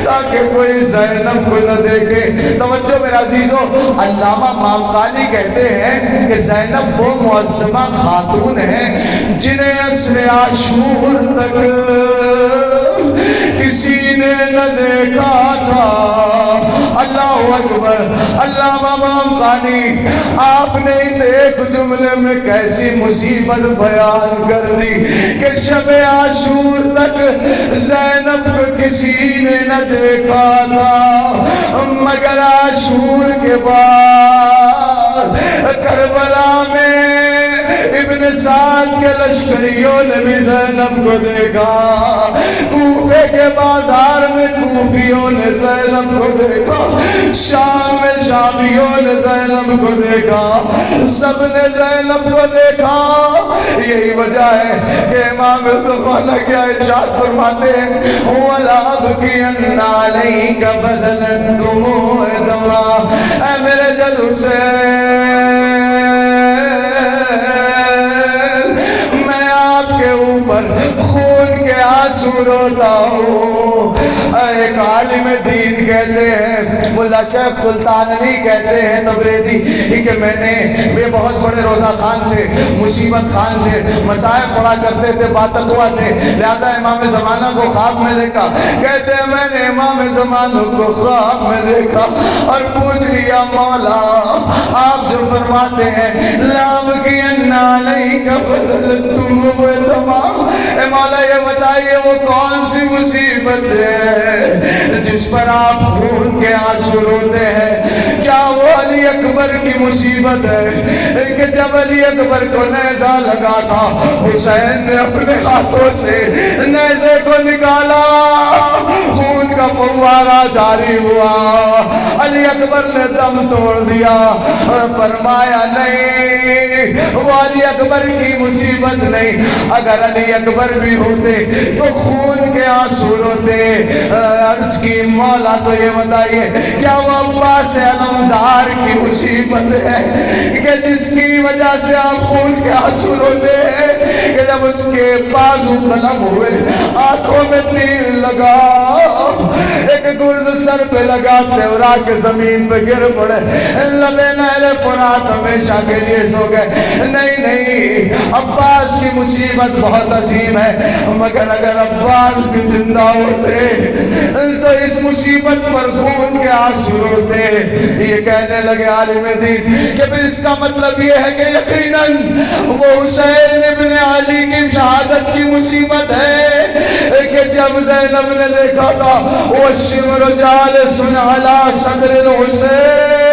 تاکہ کوئی زینب کو نہ دیکھے۔ توجہ میرا عزیزو، علامہ مامقانی کہتے ہیں کہ زینب وہ معظمہ خاتون ہیں جنہیں عصر عاشور تک کسی نے نہ دیکھا تھا۔ اللہ اکبر۔ علامہ مامقانی آپ نے اسے ایک جملے میں کیسی مصیبت بیان کر دی کہ شب عاشور تک زینب کو کسی نے نہ دیکھا تھا، مگر عاشور کے بعد کربلا میں ابن سعد کے لشکریوں نے بھی زینب کو دیکھا، کوفے کے بازار میں کوفیوں نے زینب کو دیکھا، شام میں شامیوں نے زینب کو دیکھا، سب نے زینب کو دیکھا۔ یہی وجہ ہے کہ امام زمانہ کیا ارشاد فرماتے ہیں، وَلَا أَبْكِيَنَّ عَلَيْكَ بَدَلَ الدُّمُوعِ دَمًا۔ اے میرے جد حسین، میں آپ کے اوپر خون کے آنسو روتا ہوں۔ ایک عالم دین کہتے ہیں، ملا شیخ سلطان علی کہتے ہیں تبریزی کہ میں نے، یہ بہت بڑے روزہ خان تھے، مصیبت خان تھے، مصائب پڑھا کرتے تھے، باتقوا تھے، لہذا امام زمانہ کو خواب میں دیکھا۔ کہتے ہیں میں نے امام زمانہ کو خواب میں دیکھا اور پوچھ لیا، مولا آپ جو فرماتے ہیں لام کی انالی کا بدل تم ہوئے تمام، اے مولا یہ بتائیے وہ کون سی مصیبت ہے جس پر آپ خون کے آنسو روتے ہیں؟ کیا وہ علی اکبر کی مصیبت ہے کہ جب علی اکبر کو نیزہ لگا تھا، حسین نے اپنے ہاتھوں سے نیزے کو نکالا، خون کا فوارہ جاری ہوا، علی اکبر نے دم توڑ دیا اور فرمایا نہیں وہ علی اکبر کی مصیبت نہیں، اگر علی اکبر بھی ہوتے تو خون کے آنسو روتے۔ عرض کی مولا تو یہ بتائیے کیا وہ عباس علمدار کی مصیبت ہے کہ جس کی وجہ سے آپ خون کے آنسو روتے ہیں کہ جب اس کے بازو قلم ہوئے، آنکھوں میں تیر لگا، ایک گرز سر پہ لگا تیورا کے زمین پہ گر پڑے لبے نہر فرات ہمیشہ کے لیے سو گئے نہیں عباس کی مصیبت بہت عظیم ہے مگر اگر عباس بھی زندہ ہوتے تو اس مصیبت پر خون کے آنسو روتے یہ کہنے لگے عالم دین کہ پھر اس کا مطلب یہ ہے کہ یقیناً وہ حسین ابن علی کی شہادت کی مصیبت ہے کہ جب زینب نے دیکھا تھا وَالشِّمْرُ جَالِسٌ عَلَى صَدْرِ الْحُسَيْنِ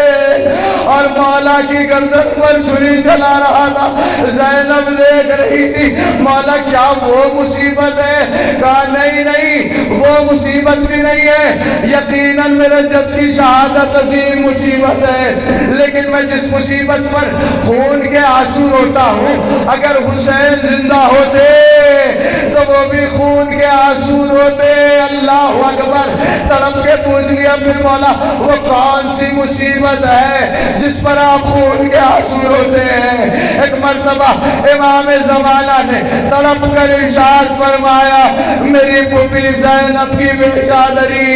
اور مولا کی گردن پر چھری چلا رہا تھا زینب دیکھ رہی تھی مولا کیا وہ مصیبت ہے کہا نہیں وہ مصیبت بھی نہیں ہے یقیناً میرے جد کی شہادت عظیم مصیبت ہے لیکن میں جس مصیبت پر خون کے آنسو روتا ہوں اگر حسین زندہ ہوتے تو وہ بھی خون کے آنسو روتے اللہ اکبر تڑپ کے پوچھ لیا پھر مولا وہ کون سی مصیبت ہے جس پر آپ خون کے آنسو روتے ہیں ایک مرتبہ امام زمانہ نے تڑپ کر ارشاد فرمایا میری پھوپھی زینب کی بے چادری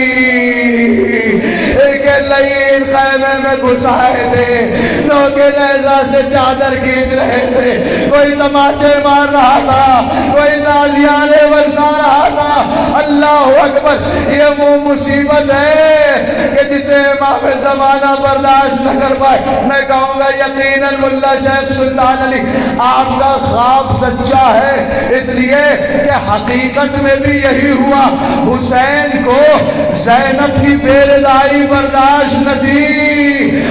ایک لئین خیمے میں گھسائے تھے نوکے نیزہ سے چادر کھینچ رہے تھے کوئی تماچے مار رہا تھا کوئی تازیانے برسا رہا تھا اللہ اکبر یہ وہ مصیبت ہے کہ جسے امام زمانہ برداشت نہ کر پائے میں کہوں گا یقیناً ملا شیخ سلطان علی آپ کا خواب سچا ہے اس لیے کہ حقیقت میں بھی یہی ہوا حسین کو زینب کی بے رضائی برداشت نہ تھی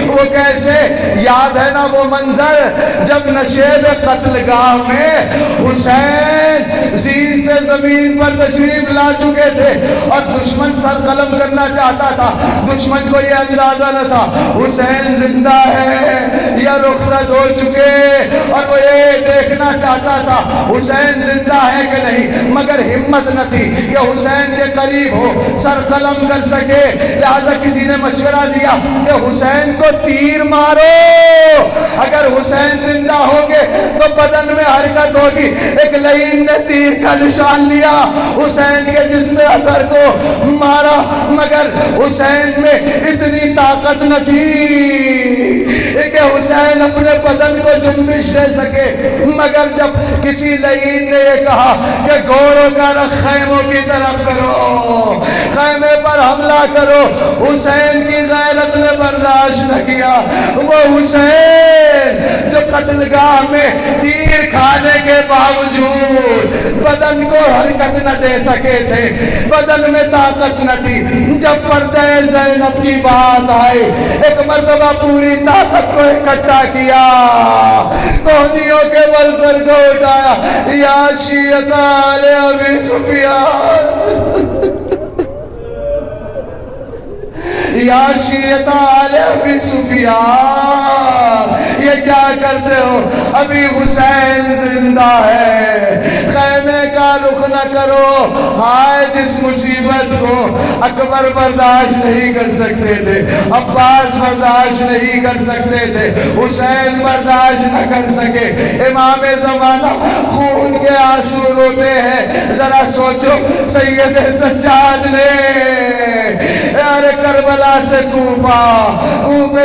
وہ کیسے یاد ہے نا وہ منظر جب نشیب قتل گاہ میں حسین زین سے زمین پر تشریف لا چکے تھے اور دشمن سر قلم کرنا چاہتا تھا دشمن کو یہ اندازہ نہ تھا حسین زندہ ہے یا رخصت ہو چکے اور وہ یہ دیکھنا چاہتا تھا حسین زندہ ہے کہ نہیں مگر ہمت نہ تھی کہ حسین کے قریب ہو سر قلم کر سکے لہذا کسی نے مشورہ دیا کہ حسین کو تیر مارو اگر حسین زندہ ہوگے تو بدن میں حرکت ہوگی ایک لعین نے تیر کا نشان لیا حسین کے جسم اثر کو مارا مگر حسین میں اتنی طاقت نہ تھی کہ حسین اپنے بدن کو جنبش دے سکے مگر جب کسی لعین نے یہ کہا کہ گھوڑوں کا رخ خیموں کی طرف کرو خیمے پر حملہ کرو حسین کی غیرت نے برداشت نہ کیا وہ حسین جو قتل گاہ میں تیر کھانے کے باوجود بدن کو حرکت نہ دے سکے تھے بدن میں طاقت نہ تھی جب پردہ زینب کی بات آئی ایک مرتبہ پوری طاقت کو اکٹھا کیا کوہنیوں کے برسر کو اٹھایا یا شیعت آل ابی سفیان یا شیعت آل ابی سفیان یہ کیا کرتے ہو ابھی حسین زندہ ہے خیمے کا رخ نہ کرو ہائے جس مصیبت کو اکبر برداشت نہیں کر سکتے تھے عباس برداشت نہیں کر سکتے تھے حسین برداشت نہ کر سکے امام زمانہ خون کے آنسو روتے ہیں ذرا سوچو سید سجاد نے کربلا سے کوفہ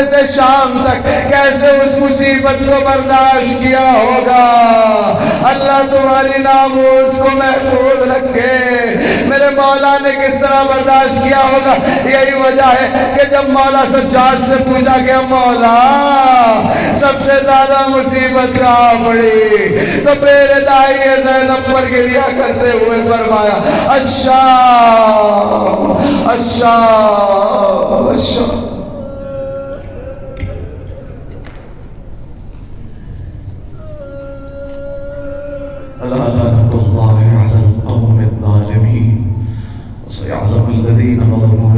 سے شام تک کیسے اس مصیبت کو برداشت کیا ہوگا اللہ تمہاری ناموس کو محفوظ رکھے میرے مولا نے کس طرح برداشت کیا ہوگا یہی وجہ ہے کہ جب مولا سجاد سے پوچھا گیا مولا سب سے زیادہ مصیبت کہاں پڑی تو میرے دائی زینب پر گریا کرتے ہوئے فرمایا الشام الشام الشام لعنة الله على القوم الظالمين سيعلم الذين ظلموا